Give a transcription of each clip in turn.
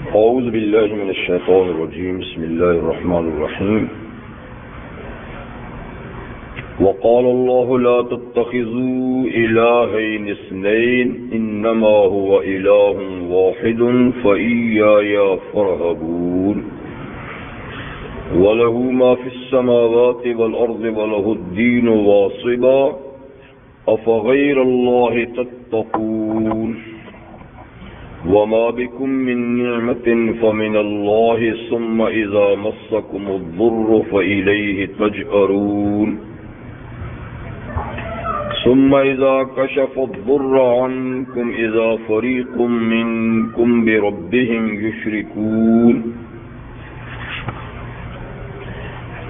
اعوذ باللہ من الشیطان الرجیم بسم اللہ الرحمن الرحیم وقال اللہ لا تتخذوا الہین اثنین انما هو الہ واحد فإیایا فارہبون وله ما في السماوات والأرض وله الدين واصبا أفغير الله تتقون وما بكم من نعمة فمن الله ثم إذا مسكم الضر فإليه تجأرون ثم إذا كشف الضر عنكم إذا فريق منكم بربهم يشركون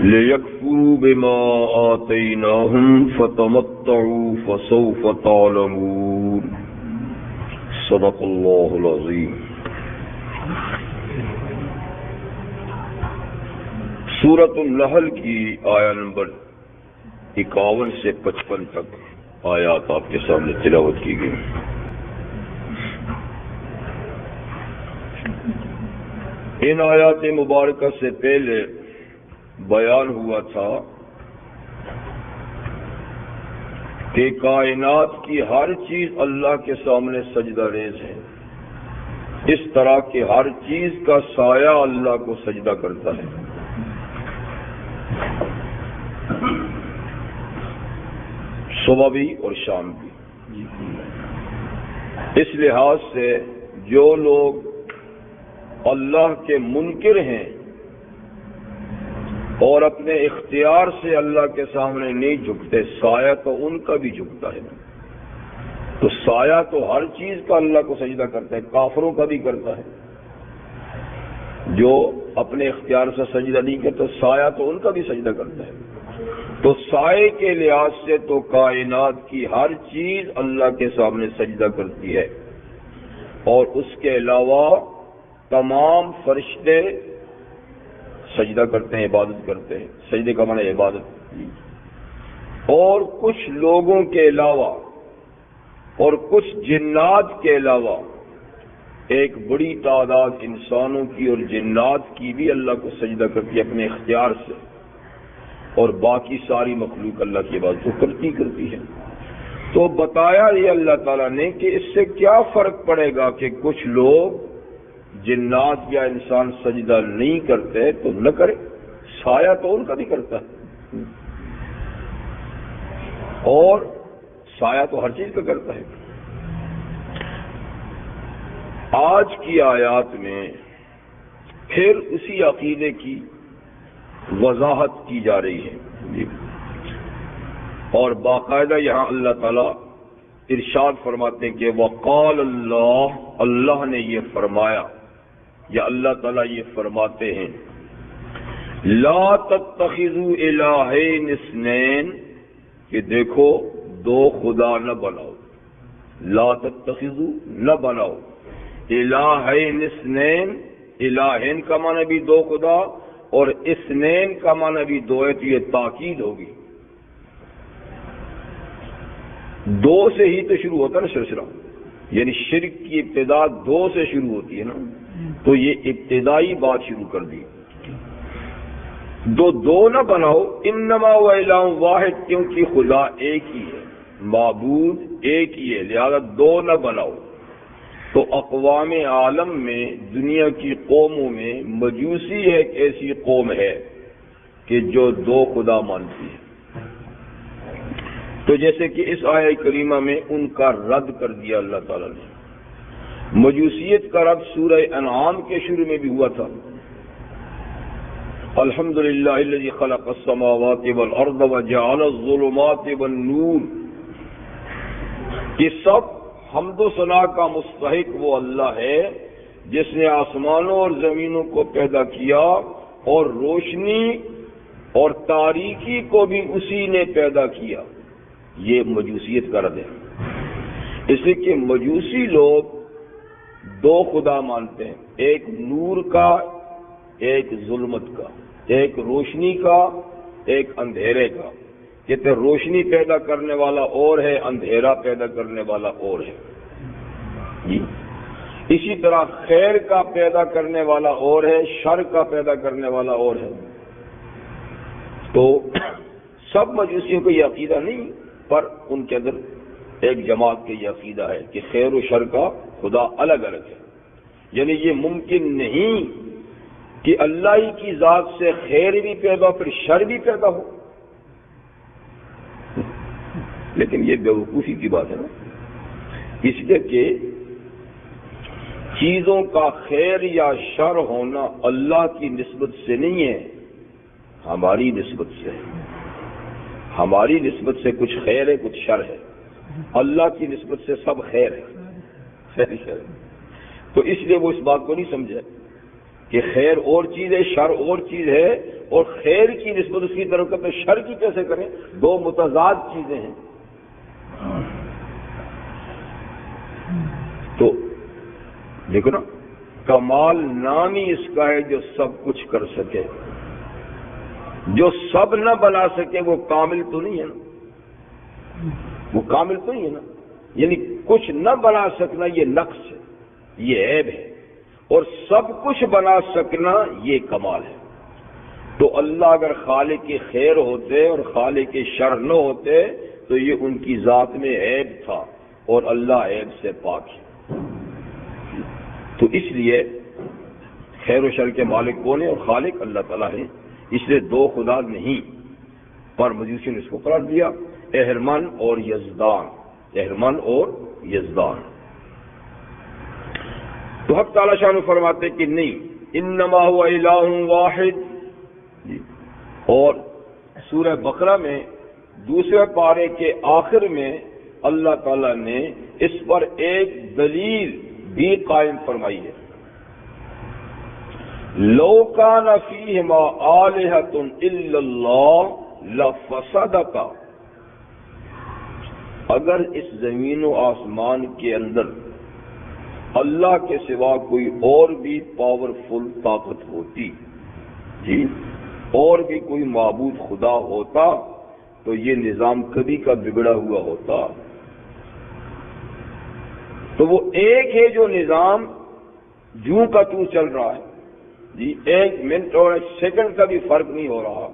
لِيَكْفُرُوا بِمَا آتَيْنَاهُمْ فَتَمَتَّعُوا فَسَوْفَ تَعْلَمُونَ صدق اللہ العظیم۔ سورۃ النحل کی آیہ نمبر 51 سے 55 تک آیات آپ کے سامنے تلاوت کی گئی۔ ان آیات مبارکہ سے پہلے بیان ہوا تھا کہ کائنات کی ہر چیز اللہ کے سامنے سجدہ ریز ہے، اس طرح کہ ہر چیز کا سایہ اللہ کو سجدہ کرتا ہے۔ صبح بھی اور شام بھی۔ اس لحاظ سے جو لوگ اللہ کے منکر ہیں اور اپنے اختیار سے اللہ کے سامنے نہیں جھکتے، سایہ تو ان کا بھی جھکتا ہے۔ تو سایہ تو ہر چیز کا اللہ کو سجدہ کرتا ہے، کافروں کا بھی کرتا ہے۔ جو اپنے اختیار سے سجدہ نہیں کرتا، سایہ تو ان کا بھی سجدہ کرتا ہے۔ تو سائے کے لحاظ سے تو کائنات کی ہر چیز اللہ کے سامنے سجدہ کرتی ہے، اور اس کے علاوہ تمام فرشتے سجدہ کرتے ہیں، عبادت کرتے ہیں۔ سجدے کا معنی عبادت۔ اور کچھ لوگوں کے علاوہ اور کچھ جنات کے علاوہ ایک بڑی تعداد انسانوں کی اور جنات کی بھی اللہ کو سجدہ کرتی ہے اپنے اختیار سے، اور باقی ساری مخلوق اللہ کی عبادت کو کرتی ہے۔ تو بتایا یہ اللہ تعالیٰ نے کہ اس سے کیا فرق پڑے گا کہ کچھ لوگ جنات یا انسان سجدہ نہیں کرتے تو نہ کرے، سایہ تو ان کا بھی کرتا ہے، اور سایہ تو ہر چیز کا کرتا ہے۔ آج کی آیات میں پھر اسی عقیدے کی وضاحت کی جا رہی ہے، اور باقاعدہ یہاں اللہ تعالیٰ ارشاد فرماتے ہیں کہ وقال اللہ، اللہ نے یہ فرمایا، یا اللہ تعالیٰ یہ فرماتے ہیں لا تتخذوا الہین اثنین، کہ دیکھو دو خدا نہ بناؤ، لا تتخذوا نہ بناؤ، الہین اثنین، الہین کا معنی بھی دو خدا اور اثنین کا معنی بھی دو ہے، تو یہ تاکید ہوگی۔ دو سے ہی تو شروع ہوتا ہے نا سلسلہ، یعنی شرک کی ابتدا دو سے شروع ہوتی ہے نا، تو یہ ابتدائی بات شروع کر دی۔ دو نہ بناؤ، انما و الہ واحد، کیونکہ خدا ایک ہی ہے، معبود ایک ہی ہے، لہذا دو نہ بناؤ۔ تو اقوام عالم میں، دنیا کی قوموں میں مجوسی ایک ایسی قوم ہے کہ جو دو خدا مانتی ہے۔ تو جیسے کہ اس آیہ کریمہ میں ان کا رد کر دیا اللہ تعالیٰ نے۔ مجوسیت کا رد سورہ انعام کے شروع میں بھی ہوا تھا، الحمدللہ الذی خلق السماوات والارض وجعل الظلمات والنور، یہ سب حمد و ثنا کا مستحق وہ اللہ ہے جس نے آسمانوں اور زمینوں کو پیدا کیا، اور روشنی اور تاریکی کو بھی اسی نے پیدا کیا۔ یہ مجوسیت کا رد ہے۔ اس لیے کہ مجوسی لوگ دو خدا مانتے ہیں، ایک نور کا، ایک ظلمت کا، ایک روشنی کا، ایک اندھیرے کا۔ کہتے روشنی پیدا کرنے والا اور ہے، اندھیرا پیدا کرنے والا اور ہے۔ جی اسی طرح خیر کا پیدا کرنے والا اور ہے، شر کا پیدا کرنے والا اور ہے۔ تو سب مجوسیوں کو یہ عقیدہ نہیں، پر ان کے اندر ایک جماعت کے یہ عقیدہ ہے کہ خیر و شر کا خدا الگ الگ ہے۔ یعنی یہ ممکن نہیں کہ اللہ ہی کی ذات سے خیر بھی پیدا پھر شر بھی پیدا ہو، لیکن یہ بیوقوفی کی بات ہے نا، اس لیے کہ چیزوں کا خیر یا شر ہونا اللہ کی نسبت سے نہیں ہے، ہماری نسبت سے ہے۔ ہماری نسبت سے کچھ خیر ہے کچھ شر ہے، اللہ کی نسبت سے سب خیر ہے، خیر شر ہے۔ تو اس لیے وہ اس بات کو نہیں سمجھے کہ خیر اور چیز ہے شر اور چیز ہے، اور خیر کی نسبت اس کی طرف کرتے شر کی کیسے کریں؟ دو متضاد چیزیں ہیں۔ تو دیکھو نا، کمال نام ہی اس کا ہے جو سب کچھ کر سکے، جو سب نہ بنا سکے وہ کامل تو نہیں ہے نا، وہ کامل تو نہیں ہے نا، یعنی کچھ نہ بنا سکنا یہ نقص ہے، یہ عیب ہے، اور سب کچھ بنا سکنا یہ کمال ہے۔ تو اللہ اگر خالق خیر ہوتے اور خالق شر نہ ہوتے تو یہ ان کی ذات میں عیب تھا، اور اللہ عیب سے پاک ہے۔ تو اس لیے خیر و شر کے مالک کون ہے؟ اور خالق اللہ تعالیٰ ہے، اس لیے دو خدا نہیں، پر مجوسی نے اس کو قرار دیا اہرمن اور یزدان، اہرمن اور یزدان۔ تو حق تعالیٰ شان فرماتے کہ نہیں، انما هو الہ واحد۔ اور سورہ بقرہ میں دوسرے پارے کے آخر میں اللہ تعالیٰ نے اس پر ایک دلیل بھی قائم فرمائی ہے، لو کان فیہما آلہۃ الا اللہ لفسدتا۔ اگر اس زمین و آسمان کے اندر اللہ کے سوا کوئی اور بھی پاورفل طاقت ہوتی، جی، اور بھی کوئی معبود خدا ہوتا تو یہ نظام کبھی کا بگڑا ہوا ہوتا۔ تو وہ ایک ہے جو نظام جوں کا توں چل رہا ہے، جی، ایک منٹ اور ایک سیکنڈ کا بھی فرق نہیں ہو رہا،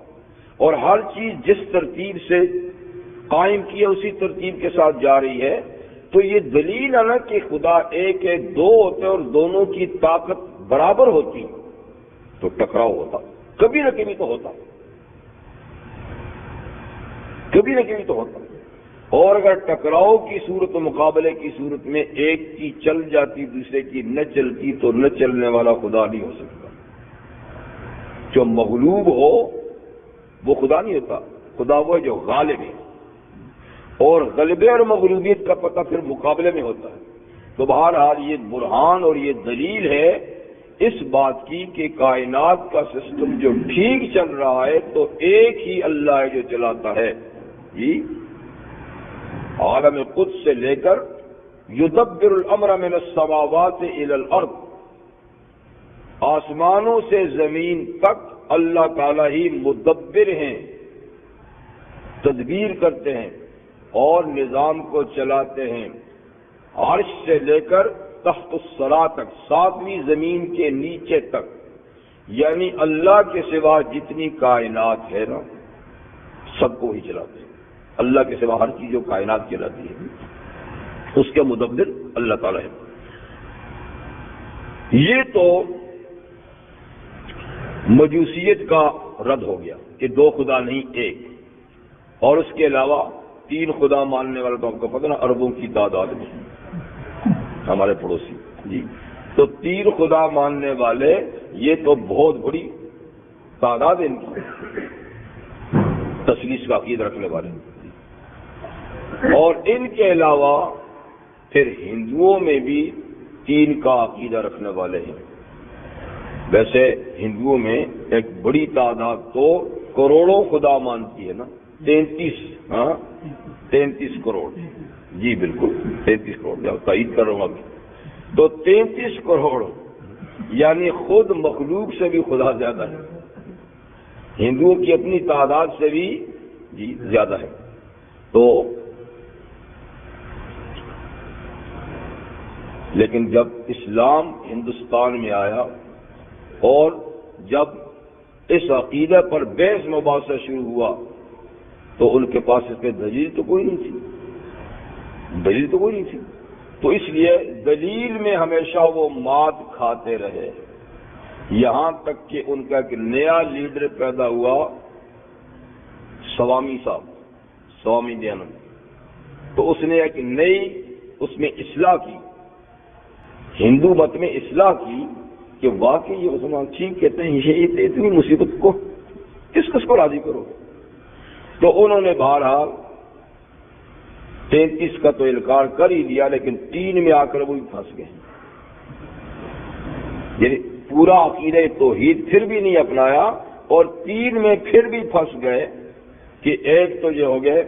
اور ہر چیز جس ترتیب سے قائم کی ہے اسی ترتیب کے ساتھ جا رہی ہے۔ تو یہ دلیل ہے نا کہ خدا ایک ہے، دو ہوتے اور دونوں کی طاقت برابر ہوتی تو ٹکراؤ ہوتا، کبھی نہ کبھی تو ہوتا، کبھی نہ کبھی تو ہوتا۔ اور اگر ٹکراؤ کی صورت و مقابلے کی صورت میں ایک کی چل جاتی دوسرے کی نہ چلتی تو نہ چلنے والا خدا نہیں ہو سکتا۔ جو مغلوب ہو وہ خدا نہیں ہوتا، خدا وہ ہے جو غالب ہے، اور غلبے اور مغلوبیت کا پتہ پھر مقابلے میں ہوتا ہے۔ تو بہرحال یہ برہان اور یہ دلیل ہے اس بات کی کہ کائنات کا سسٹم جو ٹھیک چل رہا ہے تو ایک ہی اللہ ہے جو چلاتا ہے، جی، عالم قدس سے لے کر یدبر الامر من السماوات الى الارض، آسمانوں سے زمین تک اللہ تعالیٰ ہی مدبر ہیں، تدبیر کرتے ہیں اور نظام کو چلاتے ہیں، عرش سے لے کر تحت الثری تک، ساتویں زمین کے نیچے تک، یعنی اللہ کے سوا جتنی کائنات ہے نا سب کو ہی چلاتے ہیں۔ اللہ کے سوا ہر چیز جو کائنات چلاتی ہے اس کے مدبر اللہ تعالیٰ ہے۔ یہ تو مجوسیت کا رد ہو گیا کہ دو خدا نہیں ایک، اور اس کے علاوہ تین خدا ماننے والا تو آپ کو پتہ نا اربوں کی تعداد میں ہمارے پڑوسی، جی، تو تین خدا ماننے والے یہ تو بہت بڑی تعداد ہے ان کی، تثلیث کا عقیدہ رکھنے والے۔ اور ان کے علاوہ پھر ہندوؤں میں بھی تین کا عقیدہ رکھنے والے ہیں۔ ویسے ہندوؤں میں ایک بڑی تعداد تو کروڑوں خدا مانتی ہے نا، 33 کروڑ، جی بالکل 33 کروڑ، تائید کر رہا ہوں ابھی، تو 33 کروڑ یعنی خود مخلوق سے بھی خدا زیادہ ہے، ہندوؤں کی اپنی تعداد سے بھی جی زیادہ ہے۔ تو لیکن جب اسلام ہندوستان میں آیا اور جب اس عقیدہ پر بحث مباحثہ شروع ہوا تو ان کے پاس اس پہ دلیل تو کوئی نہیں تھی، تو اس لیے دلیل میں ہمیشہ وہ مات کھاتے رہے، یہاں تک کہ ان کا ایک نیا لیڈر پیدا ہوا، سوامی صاحب، سوامی دیانند، تو اس نے ایک نئی اس میں اصلاح کی، ہندو مت میں اصلاح کی کہ واقعی یہ مسلمان ٹھیک کہتے ہیں، یہ اتنی مصیبت کو کس کو راضی کرو گے؟ تو انہوں نے بہرحال 33 کا تو انکار کر ہی دیا، لیکن 3 میں آ کر وہ پھنس گئے، یعنی پورا عقیدہ توحید پھر بھی نہیں اپنایا، اور 3 میں پھر بھی پھنس گئے کہ ایک تو یہ ہو گئے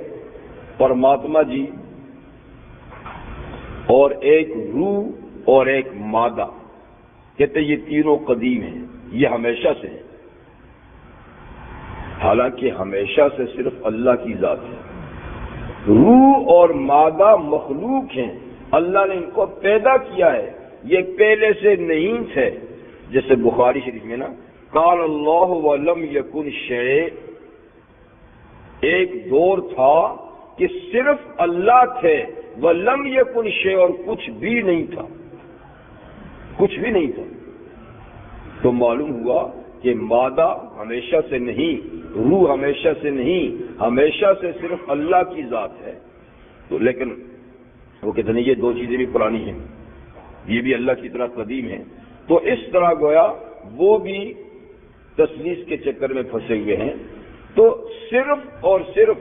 پرماتما جی، اور ایک روح اور ایک مادہ، کہتے یہ تینوں قدیم ہیں، یہ ہمیشہ سے ہیں، حالانکہ ہمیشہ سے صرف اللہ کی ذات ہے، روح اور مادہ مخلوق ہیں، اللہ نے ان کو پیدا کیا ہے، یہ پہلے سے نہیں تھے، جیسے بخاری شریف میں نا قال اللہ ولم یکن شیء، ایک دور تھا کہ صرف اللہ تھے، ولم یکن شیء، اور کچھ بھی نہیں تھا، تو معلوم ہوا کہ مادہ ہمیشہ سے نہیں، روح ہمیشہ سے نہیں، ہمیشہ سے صرف اللہ کی ذات ہے، تو لیکن وہ کہتے ہیں یہ 2 چیزیں بھی پرانی ہیں، یہ بھی اللہ کی طرح قدیم ہیں، تو اس طرح گویا وہ بھی تثلیث کے چکر میں پھنسے ہوئے ہیں، تو صرف اور صرف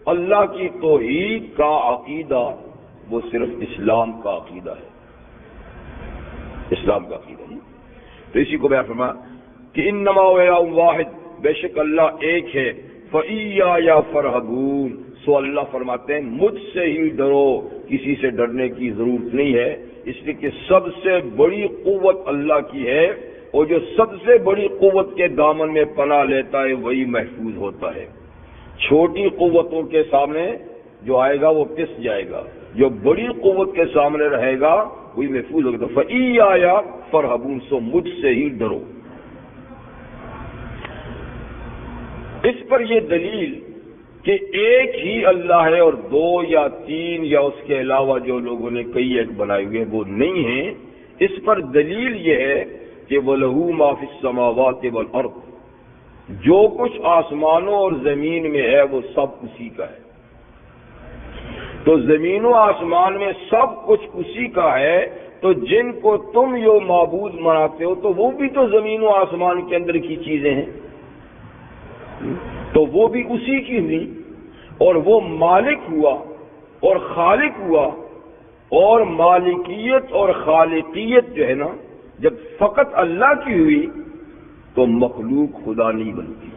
اللہ کی توحید کا عقیدہ وہ صرف اسلام کا عقیدہ ہے، اسلام کا عقیدہ ہے، تو اسی کو بیان فرمایا کہ انما هو الہ واحد، بے شک اللہ ایک ہے، فَإِيَّايَ فَارْهَبُونِ، سو اللہ فرماتے ہیں مجھ سے ہی ڈرو، کسی سے ڈرنے کی ضرورت نہیں ہے، اس لیے کہ سب سے بڑی قوت اللہ کی ہے، اور جو سب سے بڑی قوت کے دامن میں پناہ لیتا ہے وہی محفوظ ہوتا ہے، چھوٹی قوتوں کے سامنے جو آئے گا وہ پس جائے گا، جو بڑی قوت کے سامنے رہے گا وہی محفوظ ہوگا، تو فَإِيَّايَ فَارْهَبُونِ، سو مجھ سے ہی ڈرو۔ اس پر یہ دلیل کہ ایک ہی اللہ ہے اور 2 یا 3 یا اس کے علاوہ جو لوگوں نے کئی ایک بنائے ہوئے وہ نہیں ہیں، اس پر دلیل یہ ہے کہ وَلَهُ مَا فِي السَّمَاوَاتِ وَالْأَرْضِ، جو کچھ آسمانوں اور زمین میں ہے وہ سب اسی کا ہے، تو زمین و آسمان میں سب کچھ اسی کا ہے، تو جن کو تم یہ معبود مناتے ہو تو وہ بھی تو زمین و آسمان کے اندر کی چیزیں ہیں، تو وہ بھی اسی کی ہوئی، اور وہ مالک ہوا اور خالق ہوا، اور مالکیت اور خالقیت جو ہے نا جب فقط اللہ کی ہوئی تو مخلوق خدا نہیں بنتی،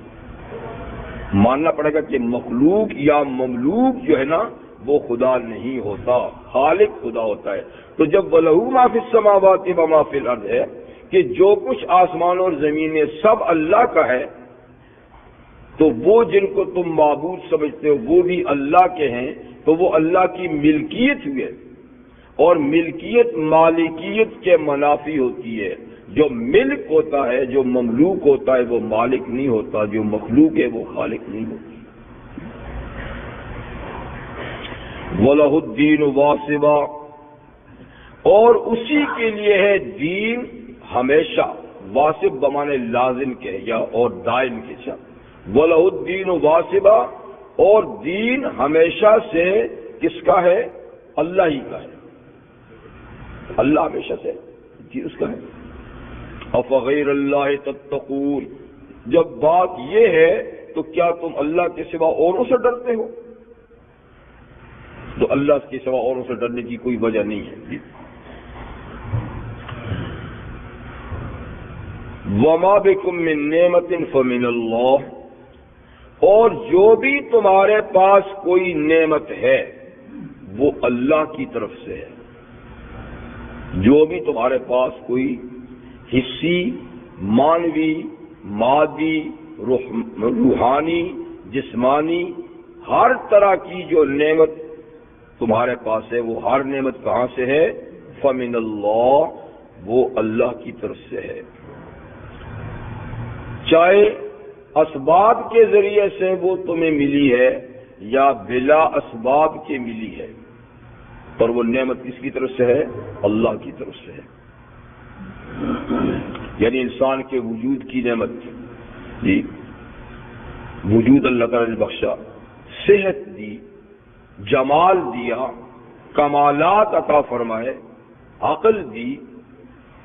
ماننا پڑے گا کہ مخلوق یا مملوک جو ہے نا وہ خدا نہیں ہوتا، خالق خدا ہوتا ہے، تو جب وَلَهُ مَا فِي السَّمَاوَاتِ وَمَا فِي الْأَرْضِ ہے کہ جو کچھ آسمان اور زمین میں سب اللہ کا ہے، تو وہ جن کو تم معبود سمجھتے ہو وہ بھی اللہ کے ہیں، تو وہ اللہ کی ملکیت ہوئے، اور ملکیت مالکیت کے منافی ہوتی ہے، جو ملک ہوتا ہے، جو مملوک ہوتا ہے وہ مالک نہیں ہوتا، جو مخلوق ہے وہ خالق نہیں ہوتی۔ وَلَهُ الدِّينُ وَاصِبًا، اور اسی کے لیے ہے دین ہمیشہ، واصب بمانے لازم کے یا اور دائم کے ساتھ، وَلَهُ الدِّينُ وَاصِبًا، اور دین ہمیشہ سے کس کا ہے؟ اللہ ہی کا ہے، اللہ ہمیشہ سے دین اس کا ہے۔ أَفَغَيْرَ اللَّهِ تَتَّقُونَ، جب بات یہ ہے تو کیا تم اللہ کے سوا اوروں سے ڈرتے ہو؟ تو اللہ کے سوا اوروں سے ڈرنے کی کوئی وجہ نہیں ہے۔ وَمَا بِكُم مِّن نِّعْمَةٍ فَمِنَ اللَّهِ، اور جو بھی تمہارے پاس کوئی نعمت ہے وہ اللہ کی طرف سے ہے، جو بھی تمہارے پاس کوئی حصی، مانوی، مادی، روحانی، جسمانی، ہر طرح کی جو نعمت تمہارے پاس ہے وہ ہر نعمت کہاں سے ہے؟ فمن اللہ، وہ اللہ کی طرف سے ہے، چاہے اسباب کے ذریعے سے وہ تمہیں ملی ہے یا بلا اسباب کے ملی ہے، پر وہ نعمت کس کی طرف سے ہے؟ اللہ کی طرف سے ہے۔ یعنی انسان کے وجود کی نعمت، جی وجود اللہ تعالی نے بخشا، صحت دی، جمال دیا، کمالات عطا فرمائے، عقل دی،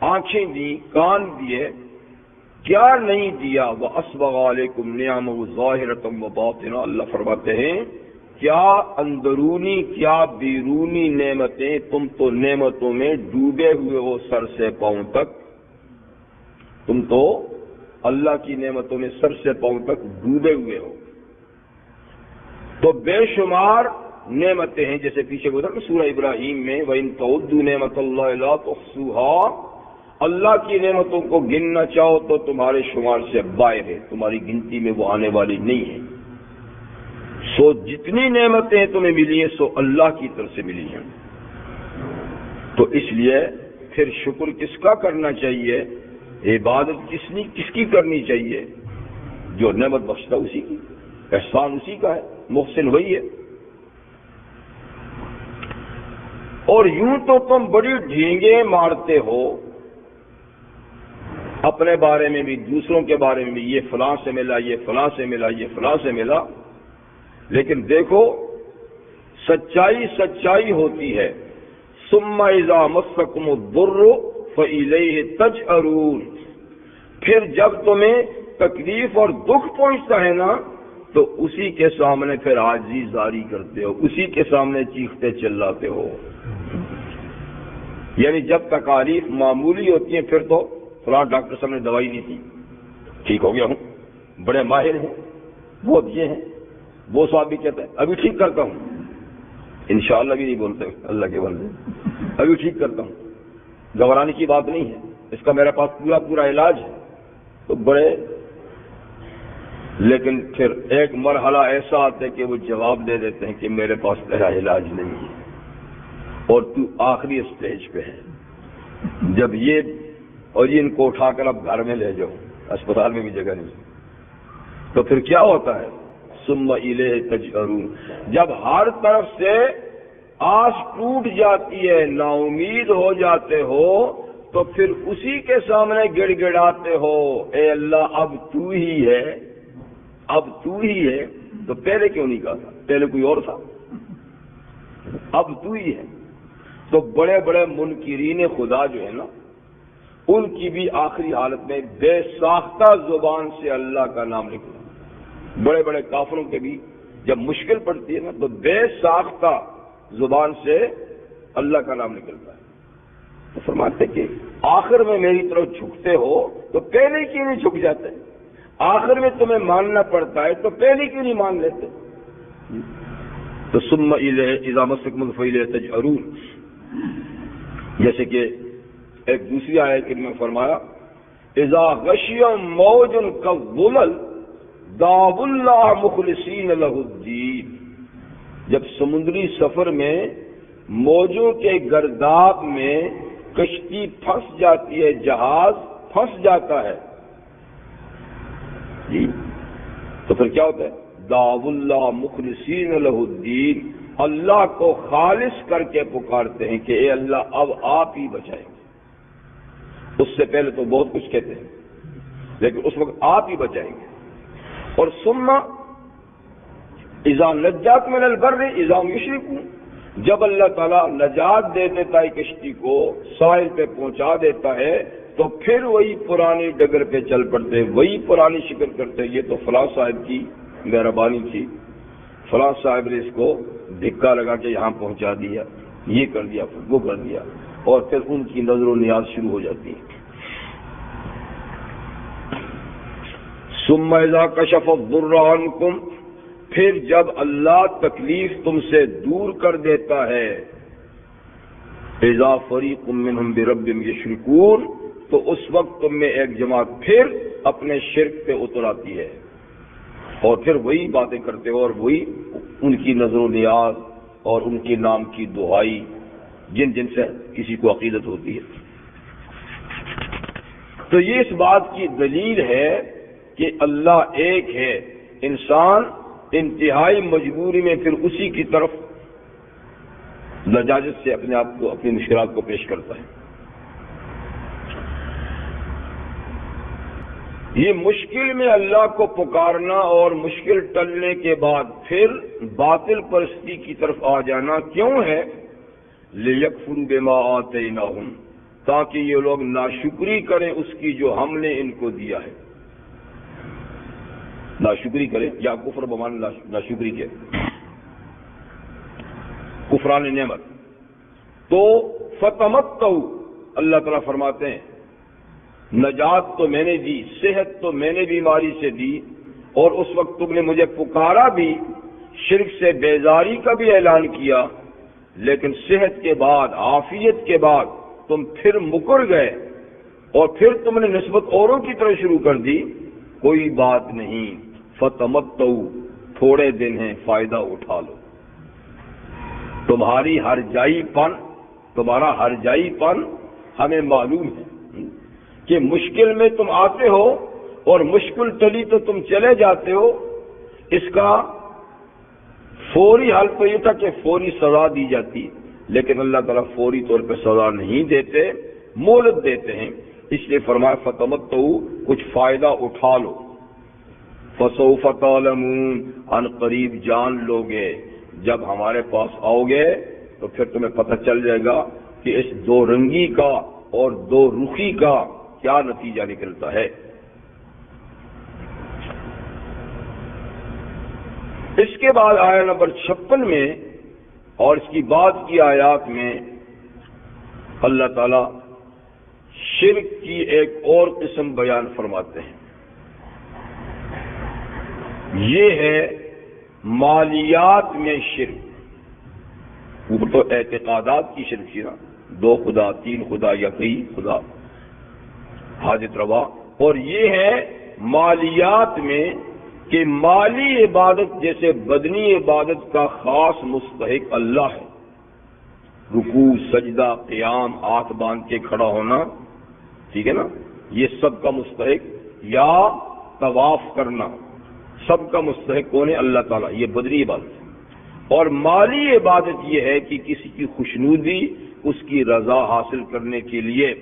آنکھیں دی، کان دیے، کیا نہیں دیا؟ وَأَسْبَغَ عَلَيْكُمْ نِعَمَهُ ظَاهِرَةً وَبَاطِنَةً، اللہ فرماتے ہیں کیا اندرونی کیا بیرونی نعمتیں، تم تو نعمتوں میں ڈوبے ہوئے ہو سر سے پاؤں تک، تم تو اللہ کی نعمتوں میں سر سے پاؤں تک ڈوبے ہوئے ہو۔ تو بے شمار نعمتیں ہیں، جیسے پیچھے گزر سورہ ابراہیم میں وَإِن تَعُدُّوا نِعْمَتَ اللَّهِ لَا تُحْصُوهَا، اللہ کی نعمتوں کو گننا چاہو تو تمہارے شمار سے باہر ہے، تمہاری گنتی میں وہ آنے والی نہیں ہے۔ سو جتنی نعمتیں تمہیں ملی ہیں سو اللہ کی طرف سے ملی ہیں۔ تو اس لیے پھر شکر کس کا کرنا چاہیے؟ عبادت کس کی کرنی چاہیے؟ جو نعمت بخشتا اسی کی، احسان اسی کا ہے، محسن وہی ہے۔ اور یوں تو تم بڑی ڈھینگیں مارتے ہو اپنے بارے میں بھی، دوسروں کے بارے میں بھی، یہ فلاں سے ملا، یہ فلاں سے ملا، یہ فلاں سے ملا، لیکن دیکھو سچائی ہوتی ہے۔ ثم اذا مسکم الضر فالیہ تجأرون، پھر جب تمہیں تکلیف اور دکھ پہنچتا ہے نا تو اسی کے سامنے پھر عاجزی ظاہر کرتے ہو، اسی کے سامنے چیختے چلاتے ہو۔ یعنی جب تکالیف معمولی ہوتی ہیں پھر تو فلاں ڈاکٹر صاحب نے دوائی نہیں دی، ٹھیک ہو گیا ہوں، بڑے ماہر ہیں، بہت یہ ہیں، وہ صاحب بھی کہتے ہیں ابھی ٹھیک کرتا ہوں، انشاءاللہ بھی نہیں بولتے اللہ کے بندے، ابھی ٹھیک کرتا ہوں، گھبرانے کی بات نہیں ہے، اس کا میرے پاس پورا علاج ہے۔ تو بڑے، لیکن پھر ایک مرحلہ ایسا آتا ہے کہ وہ جواب دے دیتے ہیں کہ میرے پاس تیرا علاج نہیں ہے اور تو آخری اسٹیج پہ ہے، جب یہ اور ان کو اٹھا کر اب گھر میں لے جاؤ، اسپتال میں بھی جگہ نہیں، تو پھر کیا ہوتا ہے؟ ثم الیہ تجأرون، جب ہر طرف سے آس ٹوٹ جاتی ہے، نا امید ہو جاتے ہو، تو پھر اسی کے سامنے گڑ گڑاتے ہو، اے اللہ اب تو ہی ہے، اب تو ہی ہے، تو پہلے کیوں نہیں کہا تھا؟ پہلے کوئی اور تھا، اب تو ہی ہے۔ تو بڑے بڑے منکرین خدا جو ہے نا، ان کی بھی آخری حالت میں بے ساختہ زبان سے اللہ کا نام نکلا۔ بڑے بڑے کافروں کے بھی جب مشکل پڑتی ہے نا تو بے ساختہ زبان سے اللہ کا نام نکلتا ہے۔ تو فرماتے کہ آخر میں میری طرف جھکتے ہو تو پہلے کیوں نہیں جھک جاتے؟ آخر میں تمہیں ماننا پڑتا ہے تو پہلے کیوں نہیں مان لیتے؟ تو ثم الیہ اذا مسکم فالیہ تجأرون، جیسے کہ ایک دوسری آیت میں فرمایا اذا غشیہم موج کالظلل دعوا اللہ مخلصین لہ الدین، جب سمندری سفر میں موجوں کے گرداب میں کشتی پھنس جاتی ہے، جہاز پھنس جاتا ہے جی، تو پھر کیا ہوتا ہے؟ دعوا اللہ مخلصین لہ الدین، اللہ کو خالص کر کے پکارتے ہیں کہ اے اللہ اب آپ ہی بچائیں گے۔ اس سے پہلے تو بہت کچھ کہتے ہیں لیکن اس وقت آپ ہی بچائیں گے۔ اور ثم اذا نجاکم من البر اذا هم یشرکون، جب اللہ تعالیٰ نجات دے دیتا ہے کشتی کو، ساحل پہ پہنچا دیتا ہے، تو پھر وہی پرانی ڈگر پہ چل پڑتے، وہی پرانی شکر کرتے، یہ تو فلاں صاحب کی مہربانی تھی، فلاں صاحب نے اس کو دھکا لگا کے یہاں پہنچا دیا، یہ کر دیا، وہ کر دیا، اور پھر ان کی نظر و نیاز شروع ہو جاتی ہے۔ ثم اذا کشف الضر عنکم، پھر جب اللہ تکلیف تم سے دور کر دیتا ہے، اذا فریق منہم بربہم یشرکون، تو اس وقت تم میں ایک جماعت پھر اپنے شرک پہ اتر آتی ہے اور پھر وہی باتیں کرتے ہو اور وہی ان کی نظر و نیاز اور ان کے نام کی دعائی جن سے کسی کو عقیدت ہوتی ہے۔ تو یہ اس بات کی دلیل ہے کہ اللہ ایک ہے، انسان انتہائی مجبوری میں پھر اسی کی طرف لجاجت سے اپنے آپ کو، اپنی مشکلات کو پیش کرتا ہے۔ یہ مشکل میں اللہ کو پکارنا اور مشکل ٹلنے کے بعد پھر باطل پرستی کی طرف آ جانا کیوں ہے؟ لِيَكْفُرُوا بِمَا آتَيْنَاهُمْ، تاکہ یہ لوگ ناشکری کریں اس کی جو ہم نے ان کو دیا ہے۔ ناشکری کریں یا کفر بمان ناشکری کے، کفران نعمت۔ تو فَتَمَتَّعُوا، اللہ تعالیٰ فرماتے ہیں نجات تو میں نے دی، صحت تو میں نے بیماری سے دی، اور اس وقت تم نے مجھے پکارا بھی، شرک سے بیزاری کا بھی اعلان کیا، لیکن صحت کے بعد، عافیت کے بعد تم پھر مکر گئے اور پھر تم نے نسبت اوروں کی طرف شروع کر دی۔ کوئی بات نہیں، فَتَمَتَّعُوا، تھوڑے دن ہیں، فائدہ اٹھا لو۔ تمہاری تمہارا ہر جائی پن ہمیں معلوم ہے کہ مشکل میں تم آتے ہو اور مشکل ٹلی تو تم چلے جاتے ہو۔ اس کا فوری حل تو یہ تھا کہ فوری سزا دی جاتی، لیکن اللہ تعالیٰ فوری طور پہ سزا نہیں دیتے، مہلت دیتے ہیں۔ اس لیے فرمایا فَتَمَتَّعُوا، کچھ فائدہ اٹھا لو۔ فَسَوْفَ تَعْلَمُونَ، ان قریب جان لوگے، جب ہمارے پاس آؤ گے تو پھر تمہیں پتہ چل جائے گا کہ اس دو رنگی کا اور دو رخی کا کیا نتیجہ نکلتا ہے۔ اس کے بعد آیت نمبر 56 میں اور اس کی بعد کی آیات میں اللہ تعالی شرک کی ایک اور قسم بیان فرماتے ہیں۔ یہ ہے مالیات میں شرک۔ وہ تو اعتقادات کی شرک تھی نا، 2 خدا، 3 خدا یا کئی خدا، حاجت روا۔ اور یہ ہے مالیات میں کہ مالی عبادت جیسے بدنی عبادت کا خاص مستحق اللہ ہے، رکوع، سجدہ، قیام، ہاتھ باندھ کے کھڑا ہونا، ٹھیک ہے نا، یہ سب کا مستحق، یا طواف کرنا، سب کا مستحق کون ہے؟ اللہ تعالیٰ۔ یہ بدنی عبادت ہے۔ اور مالی عبادت یہ ہے کہ کسی کی خوشنودی، اس کی رضا حاصل کرنے کے لیے